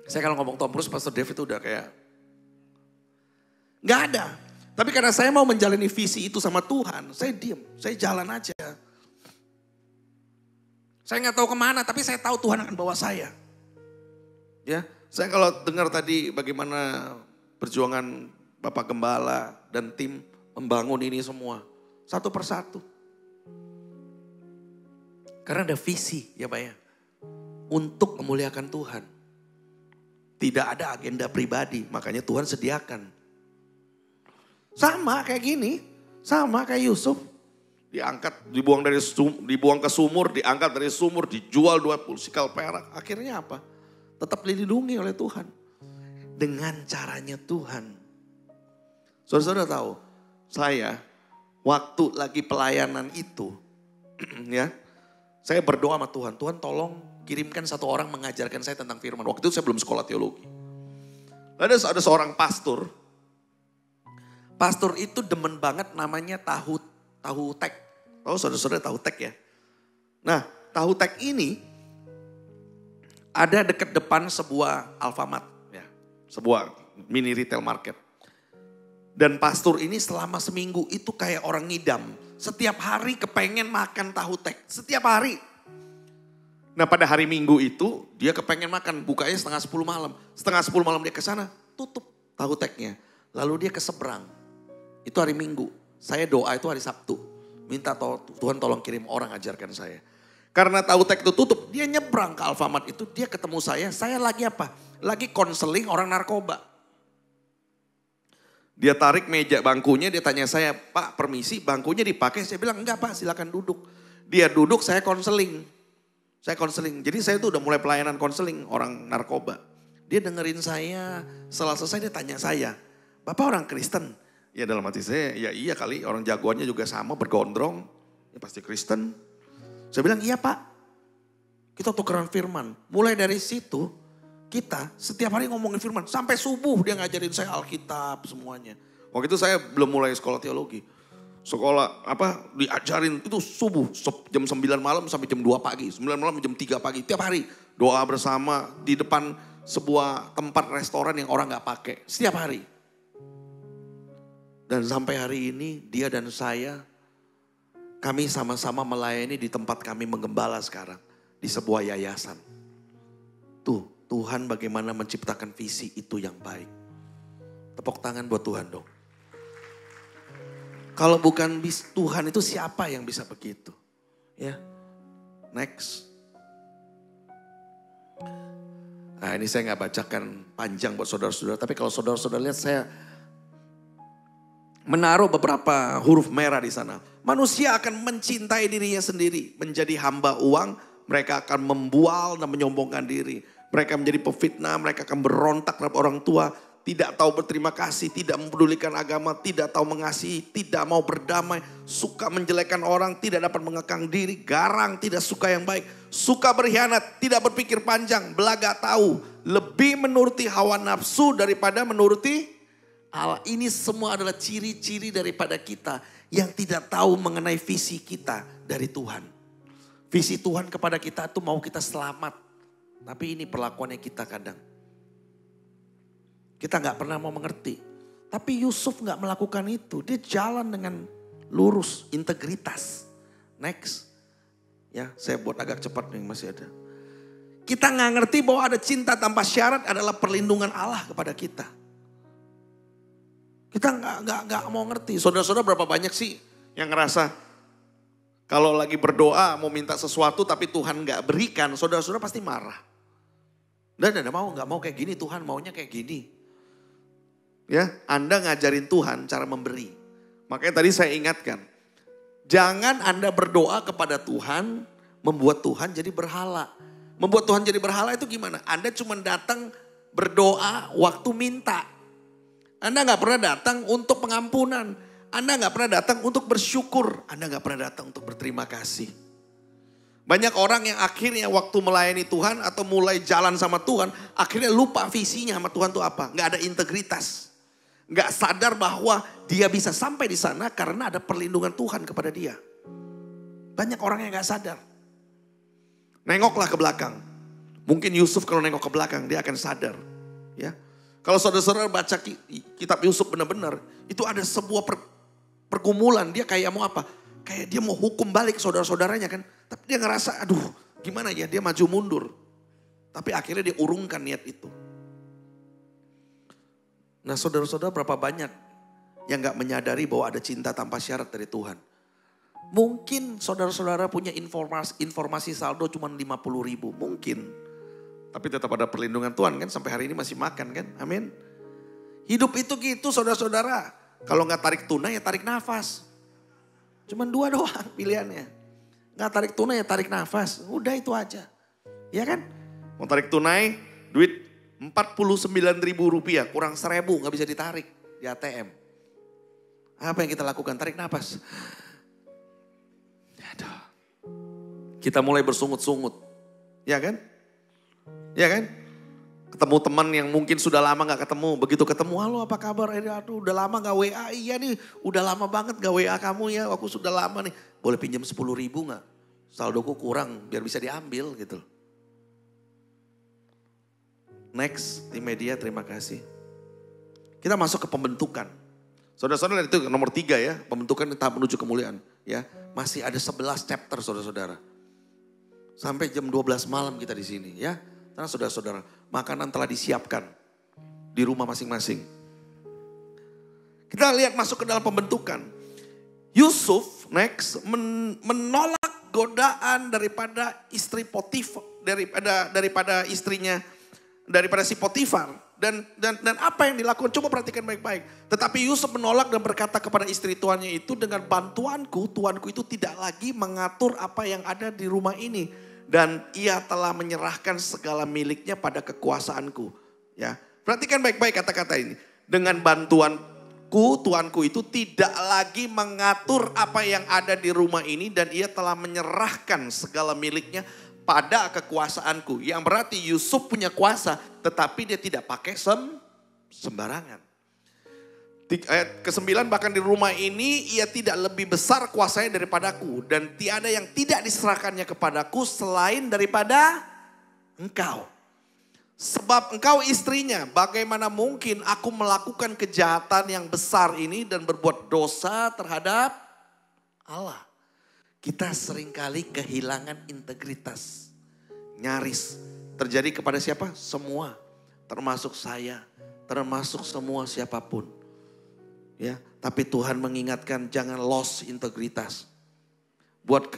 Saya kalau ngomong Tom Cruise, Pastor Dave itu udah kayak gak ada. Tapi karena saya mau menjalani visi itu sama Tuhan, saya diam, saya jalan aja. Saya gak tahu kemana, tapi saya tahu Tuhan akan bawa saya. Ya, saya kalau dengar tadi bagaimana perjuangan Bapak Gembala dan tim membangun ini semua, satu persatu. Karena ada visi ya Pak ya, untuk memuliakan Tuhan. Tidak ada agenda pribadi, makanya Tuhan sediakan. Sama kayak gini, sama kayak Yusuf. Diangkat, dibuang ke sumur, diangkat dari sumur, dijual 20 shikal perak. Akhirnya apa? Tetap dilindungi oleh Tuhan. Dengan caranya Tuhan. Saudara-saudara tahu, saya waktu lagi pelayanan itu, ya, saya berdoa sama Tuhan. Tuhan tolong kirimkan satu orang mengajarkan saya tentang firman. Waktu itu saya belum sekolah teologi. Ada seorang pastor. Pastor itu demen banget namanya tahu tek. Tahu saudara-saudara tahu tek ya? Nah, tahu tek ini ada dekat depan sebuah Alfamart, ya, sebuah mini retail market. Dan pastor ini selama seminggu itu kayak orang ngidam. Setiap hari kepengen makan tahu tek, setiap hari. Nah pada hari Minggu itu dia kepengen makan, bukanya 9:30 malam. 9:30 malam dia ke sana, tutup tahu teknya. Lalu dia ke seberang. Itu hari Minggu. Saya doa itu hari Sabtu. Minta Tuhan tolong kirim orang ajarkan saya. Karena tahu tek itu tutup, dia nyebrang ke Alfamart itu, dia ketemu saya lagi apa? Lagi konseling orang narkoba. Dia tarik meja bangkunya, dia tanya saya, Pak permisi bangkunya dipakai? Saya bilang enggak Pak, silakan duduk. Dia duduk, saya konseling. Jadi saya tuh udah mulai pelayanan konseling orang narkoba. Dia dengerin saya, setelah selesai dia tanya saya, Bapak orang Kristen? Ya dalam hati saya, ya iya kali orang jagoannya juga sama bergondrong, ya pasti Kristen. Saya bilang iya Pak, kita tukeran firman. Mulai dari situ kita setiap hari ngomongin firman. Sampai subuh dia ngajarin saya Alkitab semuanya. Waktu itu saya belum mulai sekolah teologi. Sekolah diajarin itu subuh jam 9 malam sampai jam 2 pagi. 9 malam jam 3 pagi. Tiap hari doa bersama di depan sebuah tempat restoran yang orang gak pakai. Setiap hari. Dan sampai hari ini dia dan saya, kami sama-sama melayani di tempat kami menggembala sekarang. Di sebuah yayasan. Tuh Tuhan bagaimana menciptakan visi itu yang baik. Tepuk tangan buat Tuhan dong. Kalau bukan Tuhan itu siapa yang bisa begitu? Ya. Next. Nah ini saya gak bacakan panjang buat saudara-saudara. Tapi kalau saudara-saudara lihat saya menaruh beberapa huruf merah di sana. Manusia akan mencintai dirinya sendiri. Menjadi hamba uang. Mereka akan membual dan menyombongkan diri. Mereka menjadi pefitnah. Mereka akan berontak terhadap orang tua. Tidak tahu berterima kasih, tidak mempedulikan agama, tidak tahu mengasihi, tidak mau berdamai, suka menjelekkan orang, tidak dapat mengekang diri, garang, tidak suka yang baik, suka berkhianat, tidak berpikir panjang, belaga tahu, lebih menuruti hawa nafsu daripada menuruti Allah. Ini semua adalah ciri-ciri daripada kita yang tidak tahu mengenai visi kita dari Tuhan. Visi Tuhan kepada kita itu mau kita selamat, tapi ini perlakuannya kita kadang. Kita gak pernah mau mengerti. Tapi Yusuf gak melakukan itu. Dia jalan dengan lurus, integritas. Next. Ya, saya buat agak cepat nih masih ada. Kita gak ngerti bahwa ada cinta tanpa syarat adalah perlindungan Allah kepada kita. Kita gak mau ngerti. Saudara-saudara berapa banyak sih yang ngerasa kalau lagi berdoa mau minta sesuatu tapi Tuhan gak berikan. Saudara-saudara pasti marah. Dan gak mau kayak gini, Tuhan maunya kayak gini. Ya, Anda ngajarin Tuhan cara memberi. Makanya tadi saya ingatkan. Jangan Anda berdoa kepada Tuhan, membuat Tuhan jadi berhala. Membuat Tuhan jadi berhala itu gimana? Anda cuma datang berdoa waktu minta. Anda gak pernah datang untuk pengampunan. Anda gak pernah datang untuk bersyukur. Anda gak pernah datang untuk berterima kasih. Banyak orang yang akhirnya waktu melayani Tuhan atau mulai jalan sama Tuhan, akhirnya lupa visinya sama Tuhan itu apa. Gak ada integritas. Gak sadar bahwa dia bisa sampai di sana karena ada perlindungan Tuhan kepada dia. Banyak orang yang gak sadar. Nengoklah ke belakang. Mungkin Yusuf kalau nengok ke belakang dia akan sadar. Ya, kalau saudara-saudara baca kitab Yusuf benar-benar, itu ada sebuah pergumulan. Dia kayak mau apa? Kayak dia mau hukum balik saudara-saudaranya kan. Tapi dia ngerasa aduh gimana ya, dia maju mundur. Tapi akhirnya dia urungkan niat itu. Nah saudara-saudara berapa banyak yang gak menyadari bahwa ada cinta tanpa syarat dari Tuhan. Mungkin saudara-saudara punya informasi saldo cuma 50.000, mungkin. Tapi tetap ada perlindungan Tuhan kan, sampai hari ini masih makan kan, amin. Hidup itu gitu saudara-saudara. Kalau gak tarik tunai ya tarik nafas. Cuman 2 doang pilihannya. Gak tarik tunai ya tarik nafas, udah itu aja. Ya kan, mau tarik tunai duit 49.000 rupiah, kurang 1.000 gak bisa ditarik di ATM. Apa yang kita lakukan? Tarik nafas. Aduh. Kita mulai bersungut-sungut. Ya kan? Ya kan? Ketemu teman yang mungkin sudah lama gak ketemu. Begitu ketemu, halo apa kabar? Aduh udah lama gak WA. Iya nih udah lama banget gak WA kamu ya. Aku sudah lama nih. Boleh pinjam 10.000 gak? Saldoku kurang biar bisa diambil gitu. Next, tim media terima kasih. Kita masuk ke pembentukan. Saudara-saudara itu nomor 3 ya. Pembentukan tahap menuju kemuliaan. Ya, masih ada 11 chapter saudara-saudara. Sampai jam 12 malam kita di sini ya. Karena saudara-saudara, makanan telah disiapkan di rumah masing-masing. Kita lihat masuk ke dalam pembentukan. Yusuf next menolak godaan daripada istri Potifar, daripada istrinya, daripada si Potifar. Dan apa yang dilakukan, coba perhatikan baik-baik. Tetapi Yusuf menolak dan berkata kepada istri tuannya itu, dengan bantuanku, tuanku itu tidak lagi mengatur apa yang ada di rumah ini. Dan ia telah menyerahkan segala miliknya pada kekuasaanku. Ya, perhatikan baik-baik kata-kata ini. Dengan bantuanku, tuanku itu tidak lagi mengatur apa yang ada di rumah ini. Dan ia telah menyerahkan segala miliknya pada kekuasaanku. Yang berarti Yusuf punya kuasa, tetapi dia tidak pakai sembarangan. Ayat ke-9, bahkan di rumah ini ia tidak lebih besar kuasanya daripadaku. Dan tiada yang tidak diserahkannya kepadaku selain daripada engkau. Sebab engkau istrinya, bagaimana mungkin aku melakukan kejahatan yang besar ini dan berbuat dosa terhadap Allah. Kita seringkali kehilangan integritas. Nyaris terjadi kepada siapa? Semua. Termasuk saya, termasuk semua siapapun. Ya, tapi Tuhan mengingatkan jangan lost integritas. Buat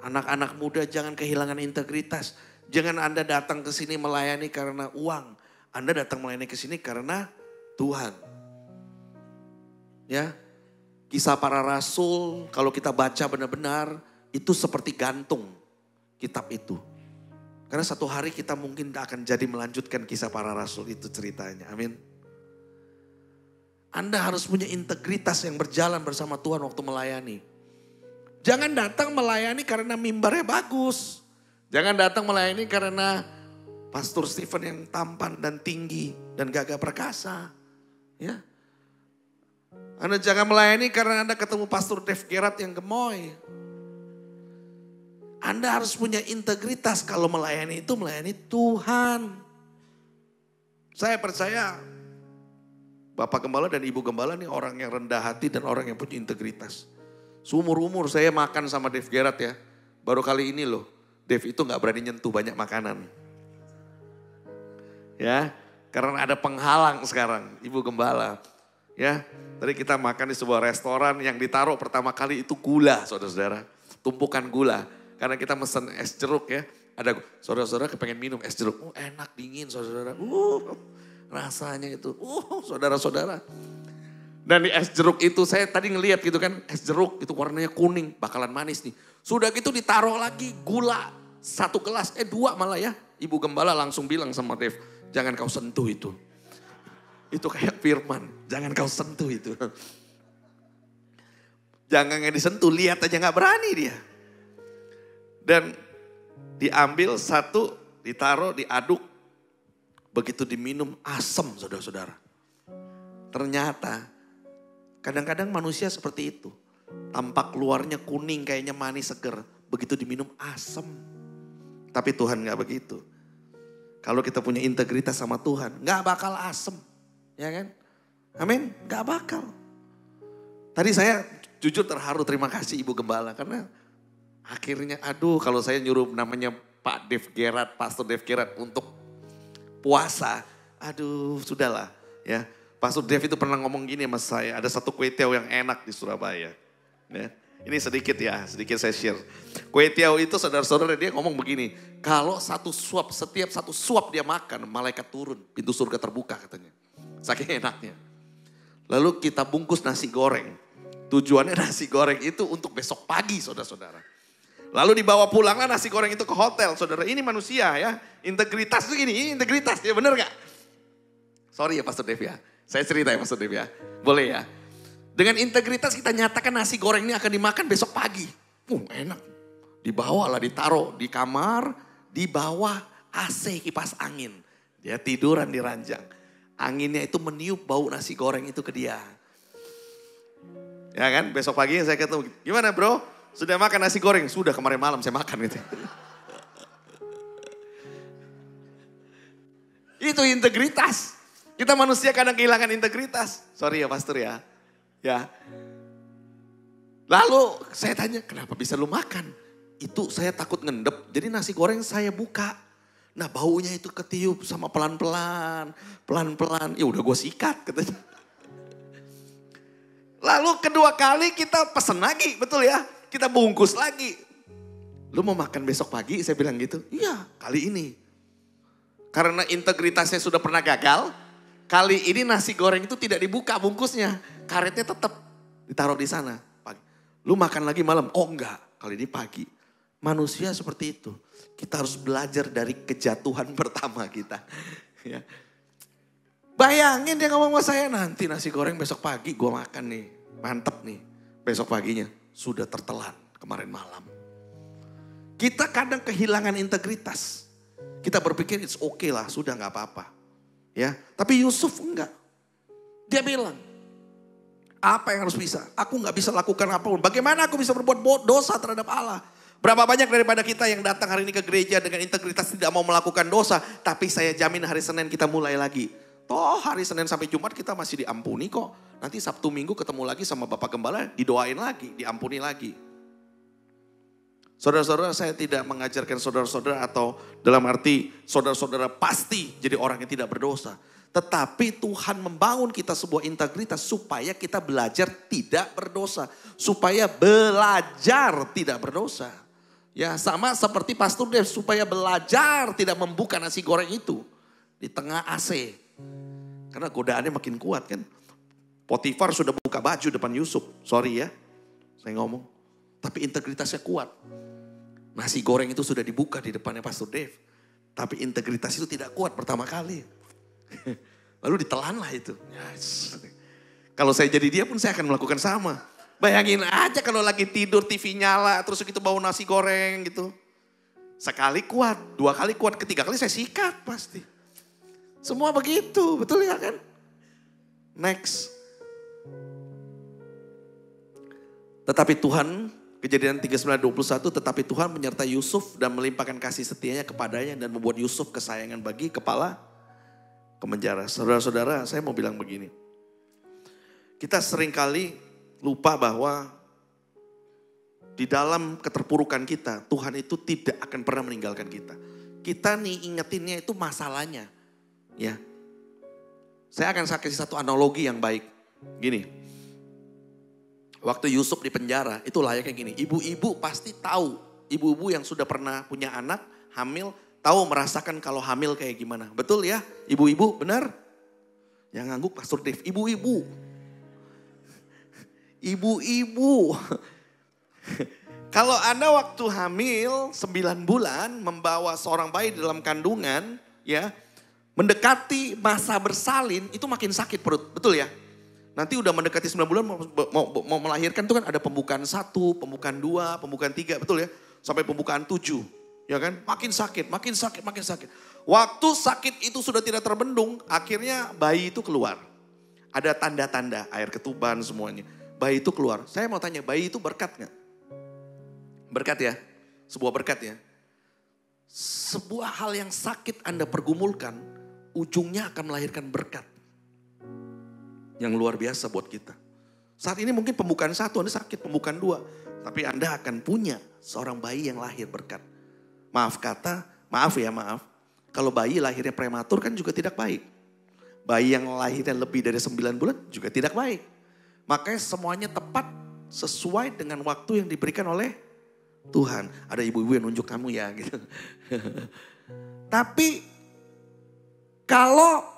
anak-anak muda jangan kehilangan integritas. Jangan Anda datang ke sini melayani karena uang. Anda datang melayani ke sini karena Tuhan. Ya, Kisah Para Rasul kalau kita baca benar-benar itu seperti gantung kitab itu. Karena satu hari kita mungkin akan jadi melanjutkan Kisah Para Rasul itu ceritanya. Amin. Anda harus punya integritas yang berjalan bersama Tuhan waktu melayani. Jangan datang melayani karena mimbarnya bagus. Jangan datang melayani karena Pastor Stephen yang tampan dan tinggi dan gagah perkasa. Ya. Anda jangan melayani karena Anda ketemu Pastor Dave Gerard yang gemoy. Anda harus punya integritas kalau melayani itu melayani Tuhan. Saya percaya Bapak Gembala dan Ibu Gembala nih orang yang rendah hati dan orang yang punya integritas. Seumur-umur saya makan sama Dave Gerard ya. Baru kali ini loh, Dave itu gak berani nyentuh banyak makanan. Ya, karena ada penghalang sekarang, Ibu Gembala. Ya, tadi kita makan di sebuah restoran yang ditaruh pertama kali itu gula, saudara-saudara. Tumpukan gula. Karena kita mesen es jeruk ya. Ada saudara-saudara kepengen minum es jeruk. Oh enak, dingin saudara-saudara. Rasanya itu, saudara-saudara. Dan di es jeruk itu saya tadi ngeliat gitu kan, es jeruk itu warnanya kuning, bakalan manis nih. Sudah gitu ditaruh lagi gula, 1 gelas, 2 malah ya. Ibu Gembala langsung bilang sama Dave, jangan kau sentuh itu. Itu kayak firman, jangan kau sentuh itu. Jangan disentuh, lihat aja gak berani dia. Dan diambil 1, ditaruh, diaduk. Begitu diminum asam saudara-saudara. Ternyata kadang-kadang manusia seperti itu. Tampak luarnya kuning kayaknya manis seger. Begitu diminum asam. Tapi Tuhan gak begitu. Kalau kita punya integritas sama Tuhan gak bakal asam. Ya kan? Amin? Gak bakal. Tadi saya jujur terharu, terima kasih Ibu Gembala. Karena akhirnya kalau saya nyuruh namanya Pak Dave Gerard, Pastor Dave Gerard untuk puasa, sudahlah ya. Pastor Dev itu pernah ngomong gini sama saya, ada satu kue tiaw yang enak di Surabaya. Ya. Ini sedikit saya share. Kue tiaw itu saudara-saudara dia ngomong begini, kalau setiap satu suap dia makan, malaikat turun, pintu surga terbuka katanya. Saking enaknya. Lalu kita bungkus nasi goreng. Tujuannya nasi goreng itu untuk besok pagi saudara-saudara. Lalu dibawa pulanglah nasi goreng itu ke hotel. Saudara, ini manusia ya. Integritas itu ini integritas. Ya benar gak? Sorry ya Pastor Dev ya. Saya cerita ya Pastor Dev ya. Boleh ya. Dengan integritas kita nyatakan nasi goreng ini akan dimakan besok pagi. Enak. Dibawa lah, ditaruh di kamar. di bawah AC kipas angin. Dia tiduran di ranjang. Anginnya itu meniup bau nasi goreng itu ke dia. Ya kan, besok pagi saya ketemu, gimana bro? Sudah makan nasi goreng? Sudah, kemarin malam saya makan gitu. Itu integritas. Kita manusia kadang kehilangan integritas. Sorry ya pastor ya. Ya. Lalu saya tanya, kenapa bisa lu makan? Itu saya takut ngendep, jadi nasi goreng saya buka. Nah baunya itu ketiup sama pelan-pelan. Ya udah gue sikat katanya. Lalu kedua kali kita pesen lagi, betul ya? Kita bungkus lagi. Lu mau makan besok pagi? Saya bilang gitu. Iya, kali ini. Karena integritasnya sudah pernah gagal, kali ini nasi goreng itu tidak dibuka bungkusnya. Karetnya tetap ditaruh di sana. Pagi. Lu makan lagi malam? Oh enggak, kali ini pagi. Manusia seperti itu. Kita harus belajar dari kejatuhan pertama kita. Ya. Bayangin dia ngomong sama saya, nanti nasi goreng besok pagi gue makan nih. Mantep nih. Besok paginya sudah tertelan kemarin malam. Kita kadang kehilangan integritas. Kita berpikir it's okay lah, sudah gak apa-apa. Ya, tapi Yusuf enggak. Dia bilang, apa yang harus bisa? Aku gak bisa lakukan apapun. Bagaimana aku bisa berbuat dosa terhadap Allah? Berapa banyak daripada kita yang datang hari ini ke gereja dengan integritas tidak mau melakukan dosa. Tapi saya jamin hari Senin kita mulai lagi. Toh hari Senin sampai Jumat kita masih diampuni kok. Nanti Sabtu Minggu ketemu lagi sama Bapak Gembala, didoain lagi, diampuni lagi. Saudara-saudara, saya tidak mengajarkan saudara-saudara atau dalam arti saudara-saudara pasti jadi orang yang tidak berdosa. Tetapi Tuhan membangun kita sebuah integritas supaya kita belajar tidak berdosa. Supaya belajar tidak berdosa. Ya sama seperti Pastor Dev supaya belajar tidak membuka nasi goreng itu di tengah AC. Karena godaannya makin kuat kan. Potifar sudah buka baju depan Yusuf. Sorry ya, saya ngomong. Tapi integritasnya kuat. Nasi goreng itu sudah dibuka di depannya Pastor Dev. Tapi integritas itu tidak kuat pertama kali. Lalu ditelan lah itu. Yes. Kalau saya jadi dia pun saya akan melakukan sama. Bayangin aja kalau lagi tidur TV nyala terus gitu bau nasi goreng gitu. Sekali kuat, dua kali kuat, ketiga kali saya sikat pasti. Semua begitu, betul ya kan? Next. Tetapi Tuhan, Kejadian 39:21, tetapi Tuhan menyertai Yusuf dan melimpahkan kasih setianya kepadanya dan membuat Yusuf kesayangan bagi kepala kemenjara. Saudara-saudara, saya mau bilang begini. Kita seringkali lupa bahwa di dalam keterpurukan kita, Tuhan itu tidak akan pernah meninggalkan kita. Kita nih ingetinnya itu masalahnya. Ya. Saya akan kasih satu analogi yang baik. Gini. Waktu Yusuf di penjara, itu layaknya gini. Ibu-ibu pasti tahu. Ibu-ibu yang sudah pernah punya anak, hamil, tahu merasakan kalau hamil kayak gimana. Betul ya? Ibu-ibu, benar? Yang ngangguk Pastor Dev, ibu-ibu. Ibu-ibu. Kalau Anda waktu hamil 9 bulan membawa seorang bayi dalam kandungan, ya, mendekati masa bersalin itu makin sakit perut, betul ya? Nanti udah mendekati 9 bulan mau melahirkan itu kan ada pembukaan 1, pembukaan 2, pembukaan 3, betul ya? Sampai pembukaan 7, ya kan? Makin sakit, makin sakit, makin sakit. Waktu sakit itu sudah tidak terbendung, akhirnya bayi itu keluar. Ada tanda-tanda, air ketuban semuanya. Bayi itu keluar. Saya mau tanya, bayi itu berkat gak? Berkat ya? Sebuah berkat ya? Sebuah hal yang sakit Anda pergumulkan, ujungnya akan melahirkan berkat. Yang luar biasa buat kita. Saat ini mungkin pembukaan 1, Anda sakit, pembukaan 2. Tapi Anda akan punya seorang bayi yang lahir berkat. Maaf. Kalau bayi lahirnya prematur kan juga tidak baik. Bayi yang lahirnya lebih dari 9 bulan juga tidak baik. Makanya semuanya tepat sesuai dengan waktu yang diberikan oleh Tuhan. Ada ibu-ibu yang nunjuk kamu ya gitu. Tapi kalau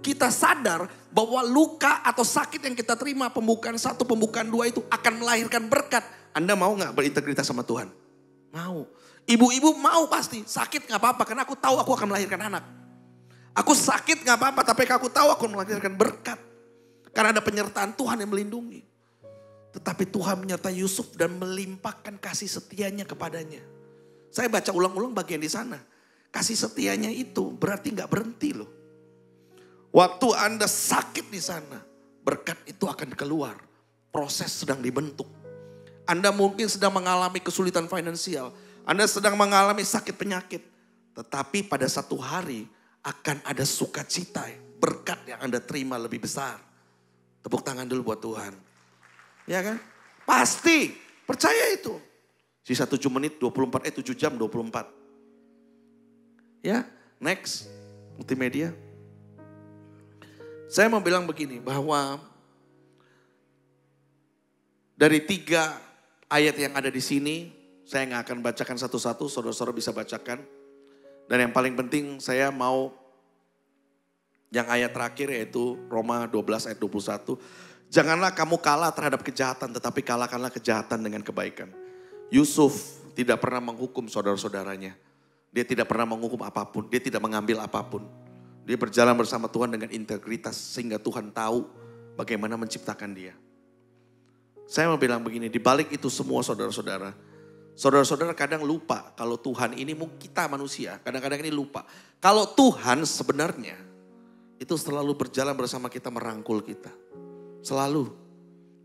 kita sadar bahwa luka atau sakit yang kita terima pembukaan 1, pembukaan 2 itu akan melahirkan berkat. Anda mau gak berintegritas sama Tuhan? Mau. Ibu-ibu mau pasti. Sakit gak apa-apa karena aku tahu aku akan melahirkan anak. Aku sakit gak apa-apa tapi aku tahu aku akan melahirkan berkat. Karena ada penyertaan Tuhan yang melindungi. Tetapi Tuhan menyertai Yusuf dan melimpahkan kasih setianya kepadanya. Saya baca ulang-ulang bagian di sana. Kasih setianya itu berarti gak berhenti loh. Waktu Anda sakit di sana, berkat itu akan keluar. Proses sedang dibentuk. Anda mungkin sedang mengalami kesulitan finansial. Anda sedang mengalami sakit penyakit. Tetapi pada satu hari akan ada sukacita. Berkat yang Anda terima lebih besar. Tepuk tangan dulu buat Tuhan. Ya kan? Pasti. Percaya itu. Sisa 7 menit 7 jam 24. Ya, next. Multimedia. Saya mau bilang begini, bahwa dari 3 ayat yang ada di sini, saya nggak akan bacakan satu-satu, saudara-saudara bisa bacakan. Dan yang paling penting saya mau yang ayat terakhir yaitu Roma 12 ayat 21. Janganlah kamu kalah terhadap kejahatan, tetapi kalahkanlah kejahatan dengan kebaikan. Yusuf tidak pernah menghukum saudara-saudaranya. Dia tidak pernah menghukum apapun, dia tidak mengambil apapun. Dia berjalan bersama Tuhan dengan integritas sehingga Tuhan tahu bagaimana menciptakan dia. Saya mau bilang begini, di balik itu semua saudara-saudara. Saudara-saudara kadang lupa kalau Tuhan ini, kita manusia kadang-kadang ini lupa. Kalau Tuhan sebenarnya itu selalu berjalan bersama kita, merangkul kita. Selalu,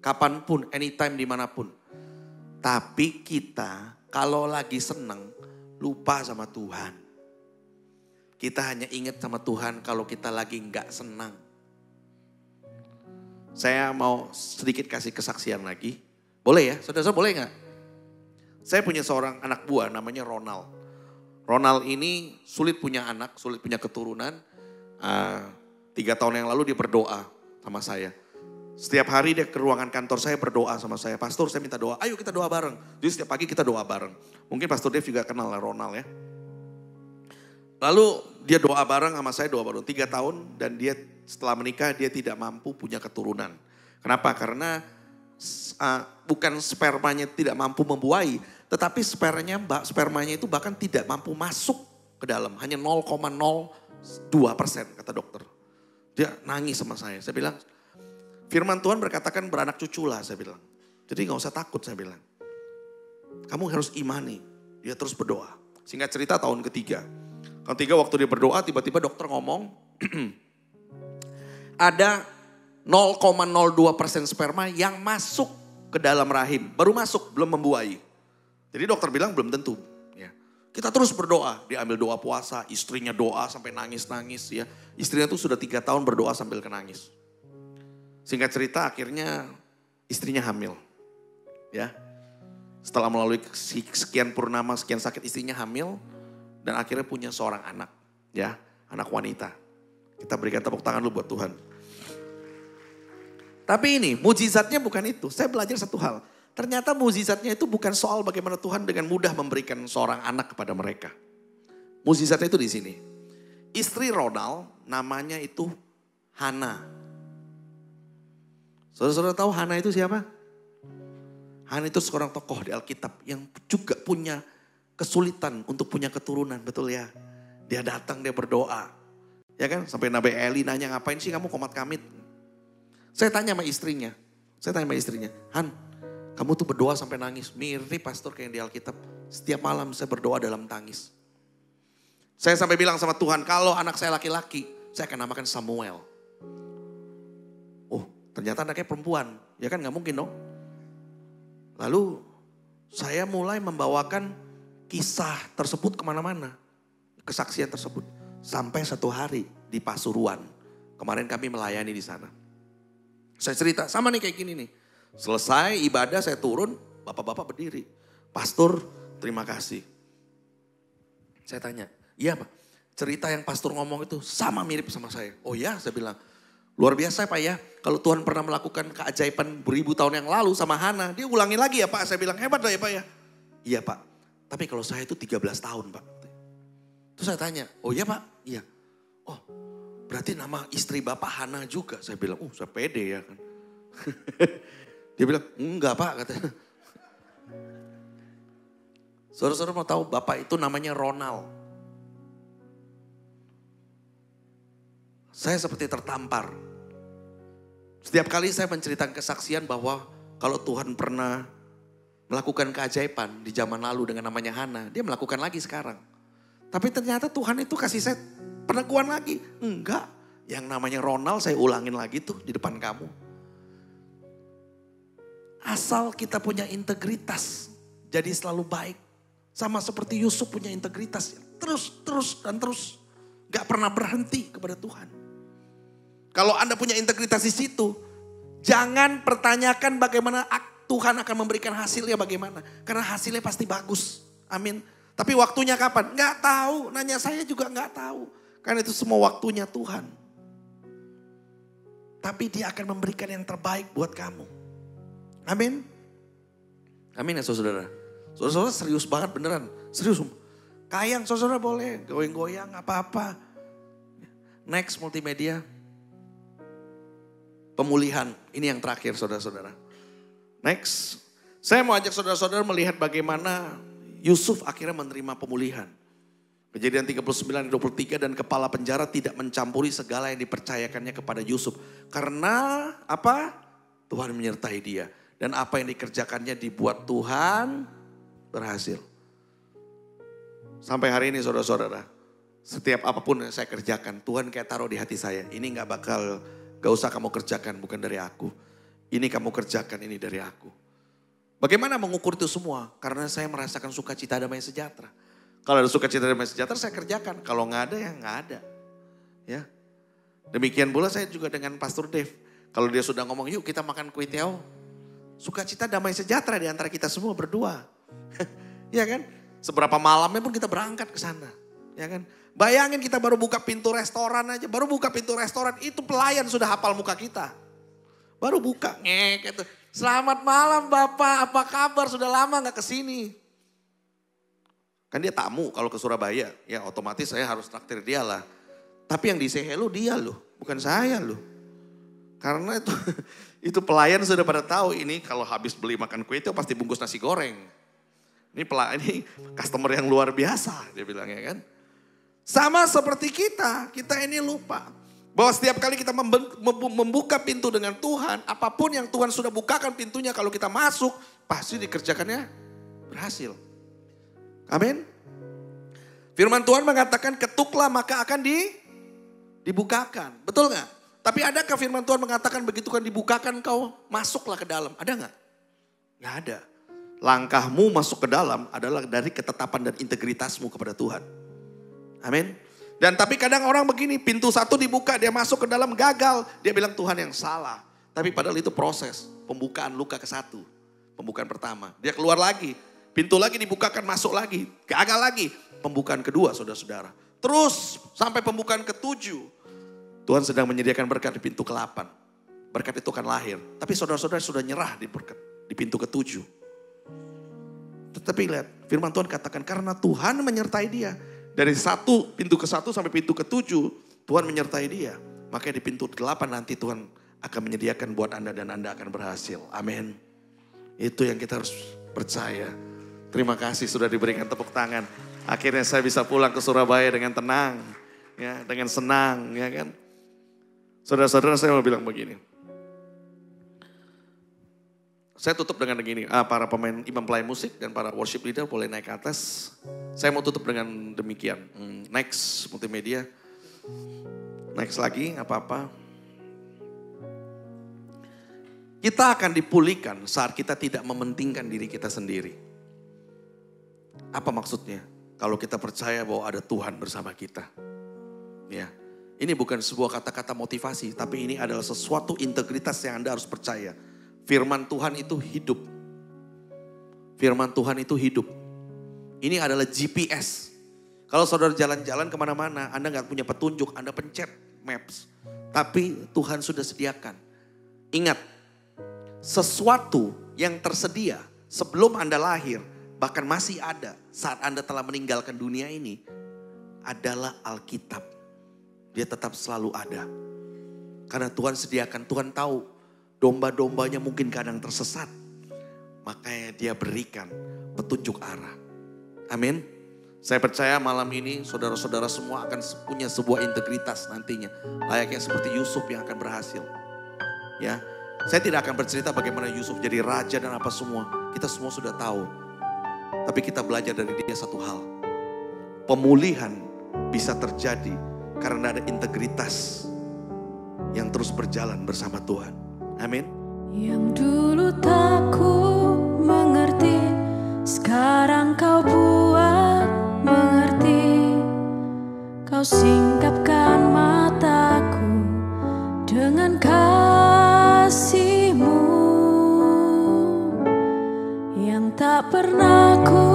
kapanpun, anytime, dimanapun. Tapi kita kalau lagi senang lupa sama Tuhan. Kita hanya ingat sama Tuhan kalau kita lagi nggak senang. Saya mau sedikit kasih kesaksian lagi. Boleh ya? Saudara-saudara boleh nggak? Saya punya seorang anak buah namanya Ronald. Ronald ini sulit punya anak, sulit punya keturunan. 3 tahun yang lalu dia berdoa sama saya. Setiap hari dia ke ruangan kantor saya berdoa sama saya. Pastor, saya minta doa, ayo kita doa bareng. Jadi setiap pagi kita doa bareng. Mungkin Pastor Dev juga kenal lah Ronald ya. Lalu dia doa bareng sama saya, doa bareng 3 tahun. Dan dia setelah menikah dia tidak mampu punya keturunan. Kenapa? Karena bukan spermanya tidak mampu membuahi. Tetapi spermanya itu bahkan tidak mampu masuk ke dalam. Hanya 0,02% kata dokter. Dia nangis sama saya. Saya bilang, firman Tuhan berkatakan beranak cucu lah, saya bilang. Jadi gak usah takut, saya bilang. Kamu harus imani. Dia terus berdoa. Singkat cerita tahun ketiga. Waktu dia berdoa, tiba-tiba dokter ngomong, ada 0,02% sperma yang masuk ke dalam rahim. Baru masuk, belum membuahi. Jadi dokter bilang belum tentu. Ya. Kita terus berdoa, dia ambil doa puasa, istrinya doa sampai nangis-nangis. Ya. Istrinya tuh sudah 3 tahun berdoa sambil nangis. Singkat cerita akhirnya istrinya hamil. Ya. Setelah melalui sekian purnama, sekian sakit, istrinya hamil. Dan akhirnya punya seorang anak. Ya, anak wanita. Kita berikan tepuk tangan dulu buat Tuhan. Tapi ini mujizatnya bukan itu. Saya belajar satu hal. Ternyata mujizatnya itu bukan soal bagaimana Tuhan dengan mudah memberikan seorang anak kepada mereka. Mujizatnya itu di sini. Istri Ronald namanya itu Hana. Saudara-saudara tahu Hana itu siapa? Hana itu seorang tokoh di Alkitab yang juga punya kesulitan untuk punya keturunan, betul ya? Dia datang, dia berdoa. Ya kan? Sampai Nabi Eli nanya, ngapain sih kamu komat kamit? Saya tanya sama istrinya. Han, kamu tuh berdoa sampai nangis. Mirip pastor kayak di Alkitab. Setiap malam saya berdoa dalam tangis. Saya sampai bilang sama Tuhan, kalau anak saya laki-laki, saya akan namakan Samuel. Oh, ternyata anaknya perempuan. Ya kan, gak mungkin dong. Lalu saya mulai membawakan kisah tersebut kemana-mana. Kesaksian tersebut. Sampai satu hari di Pasuruan. Kemarin kami melayani di sana. Saya cerita, sama nih kayak gini nih. Selesai ibadah saya turun, bapak-bapak berdiri. Pastor, terima kasih. Saya tanya, iya Pak, cerita yang pastor ngomong itu sama mirip sama saya. Oh ya, saya bilang. Luar biasa Pak ya, kalau Tuhan pernah melakukan keajaiban beribu tahun yang lalu sama Hana. Dia ulangi lagi ya Pak, saya bilang hebat lah ya Pak ya. Iya Pak. Tapi kalau saya itu 13 tahun Pak. Terus saya tanya, oh iya Pak? Iya. Oh berarti nama istri Bapak Hana juga. Saya bilang, saya pede ya kan. Dia bilang, enggak Pak katanya. Saudara-saudara mau tahu Bapak itu namanya Ronald. Saya seperti tertampar. Setiap kali saya menceritakan kesaksian bahwa kalau Tuhan pernah melakukan keajaiban di zaman lalu dengan namanya Hana, dia melakukan lagi sekarang. Tapi ternyata Tuhan itu kasih saya peneguhan lagi. Enggak, yang namanya Ronald saya ulangin lagi tuh di depan kamu. Asal kita punya integritas, jadi selalu baik. Sama seperti Yusuf punya integritas, terus. Gak pernah berhenti kepada Tuhan. Kalau Anda punya integritas di situ, jangan pertanyakan bagaimana Tuhan akan memberikan hasilnya bagaimana. Karena hasilnya pasti bagus. Amin. Tapi waktunya kapan? Gak tahu. Nanya saya juga gak tahu. Karena itu semua waktunya Tuhan. Tapi dia akan memberikan yang terbaik buat kamu. Amin. Amin ya saudara. Saudara serius banget beneran. Serius. Kayang saudara boleh. Goyang-goyang apa-apa. Next multimedia. Pemulihan. Ini yang terakhir saudara-saudara. Next. Saya mau ajak saudara-saudara melihat bagaimana Yusuf akhirnya menerima pemulihan. Kejadian 39-23 dan kepala penjara tidak mencampuri segala yang dipercayakannya kepada Yusuf. Karena apa? Tuhan menyertai dia. Dan apa yang dikerjakannya dibuat Tuhan berhasil. Sampai hari ini saudara-saudara. Setiap apapun yang saya kerjakan, Tuhan kayak taruh di hati saya. Ini gak usah kamu kerjakan, bukan dari aku. Ini kamu kerjakan, ini dari aku. Bagaimana mengukur itu semua? Karena saya merasakan sukacita damai sejahtera. Kalau ada sukacita damai sejahtera saya kerjakan. Kalau gak ada ya gak ada. Ya. Demikian pula saya juga dengan Pastor Dave. Kalau dia sudah ngomong yuk kita makan kue tiaw. Sukacita damai sejahtera di antara kita semua berdua. Ya kan? Seberapa malamnya pun kita berangkat ke sana. Ya kan? Bayangin kita baru buka pintu restoran aja. Baru buka pintu restoran itu pelayan sudah hafal muka kita. Baru buka ngek gitu. Selamat malam Bapak, apa kabar? Sudah lama gak kesini. Kan dia tamu kalau ke Surabaya. Ya otomatis saya harus traktir dia lah. Tapi yang di say hello dia loh, bukan saya loh. Karena itu pelayan sudah pada tahu ini kalau habis beli makan kue itu pasti bungkus nasi goreng. Ini customer yang luar biasa dia bilang ya kan. Sama seperti kita ini lupa. Bahwa setiap kali kita membuka pintu dengan Tuhan, apapun yang Tuhan sudah bukakan pintunya kalau kita masuk, pasti dikerjakannya berhasil. Amin. Firman Tuhan mengatakan ketuklah maka akan dibukakan. Betul gak? Tapi adakah firman Tuhan mengatakan begitu kan dibukakan kau masuklah ke dalam? Ada gak? Gak ada. Langkahmu masuk ke dalam adalah dari ketetapan dan integritasmu kepada Tuhan. Amin. Dan tapi kadang orang begini, pintu satu dibuka, dia masuk ke dalam gagal. Dia bilang Tuhan yang salah. Tapi padahal itu proses pembukaan luka ke satu. Pembukaan pertama. Dia keluar lagi. Pintu lagi dibukakan, masuk lagi. Gagal lagi. Pembukaan kedua saudara-saudara. Terus sampai pembukaan ketujuh. Tuhan sedang menyediakan berkat di pintu ke-8. Berkat itu akan lahir. Tapi saudara-saudara sudah nyerah di berkat di pintu ke-7. Tetapi lihat, firman Tuhan katakan karena Tuhan menyertai dia. Dari pintu ke-1 sampai pintu ke-7, Tuhan menyertai dia. Makanya di pintu ke-8 nanti Tuhan akan menyediakan buat Anda dan Anda akan berhasil. Amin. Itu yang kita harus percaya. Terima kasih sudah diberikan tepuk tangan. Akhirnya saya bisa pulang ke Surabaya dengan tenang. Ya, dengan senang, ya kan. Saudara-saudara saya mau bilang begini. Saya tutup dengan begini, para pemain imam pelayan musik dan para worship leader boleh naik ke atas. Saya mau tutup dengan demikian. Next multimedia. Next lagi, apa-apa. Kita akan dipulihkan saat kita tidak mementingkan diri kita sendiri. Apa maksudnya? Kalau kita percaya bahwa ada Tuhan bersama kita. Ya. Ini bukan sebuah kata-kata motivasi, tapi ini adalah sesuatu integritas yang Anda harus percaya. Firman Tuhan itu hidup. Firman Tuhan itu hidup. Ini adalah GPS. Kalau saudara jalan-jalan kemana-mana, Anda gak punya petunjuk, Anda pencet maps. Tapi Tuhan sudah sediakan. Ingat, sesuatu yang tersedia sebelum Anda lahir, bahkan masih ada saat Anda telah meninggalkan dunia ini, adalah Alkitab. Dia tetap selalu ada. Karena Tuhan sediakan, Tuhan tahu domba-dombanya mungkin kadang tersesat. Makanya dia berikan petunjuk arah. Amin. Saya percaya malam ini saudara-saudara semua akan punya sebuah integritas nantinya. Layaknya seperti Yusuf yang akan berhasil. Ya, saya tidak akan bercerita bagaimana Yusuf jadi raja dan apa semua. Kita semua sudah tahu. Tapi kita belajar dari dia satu hal. pemulihan bisa terjadi karena ada integritas yang terus berjalan bersama Tuhan. Amin. Yang dulu tak ku mengerti, sekarang kau buat mengerti. Kau singkapkan mataku dengan kasih-Mu yang tak pernah ku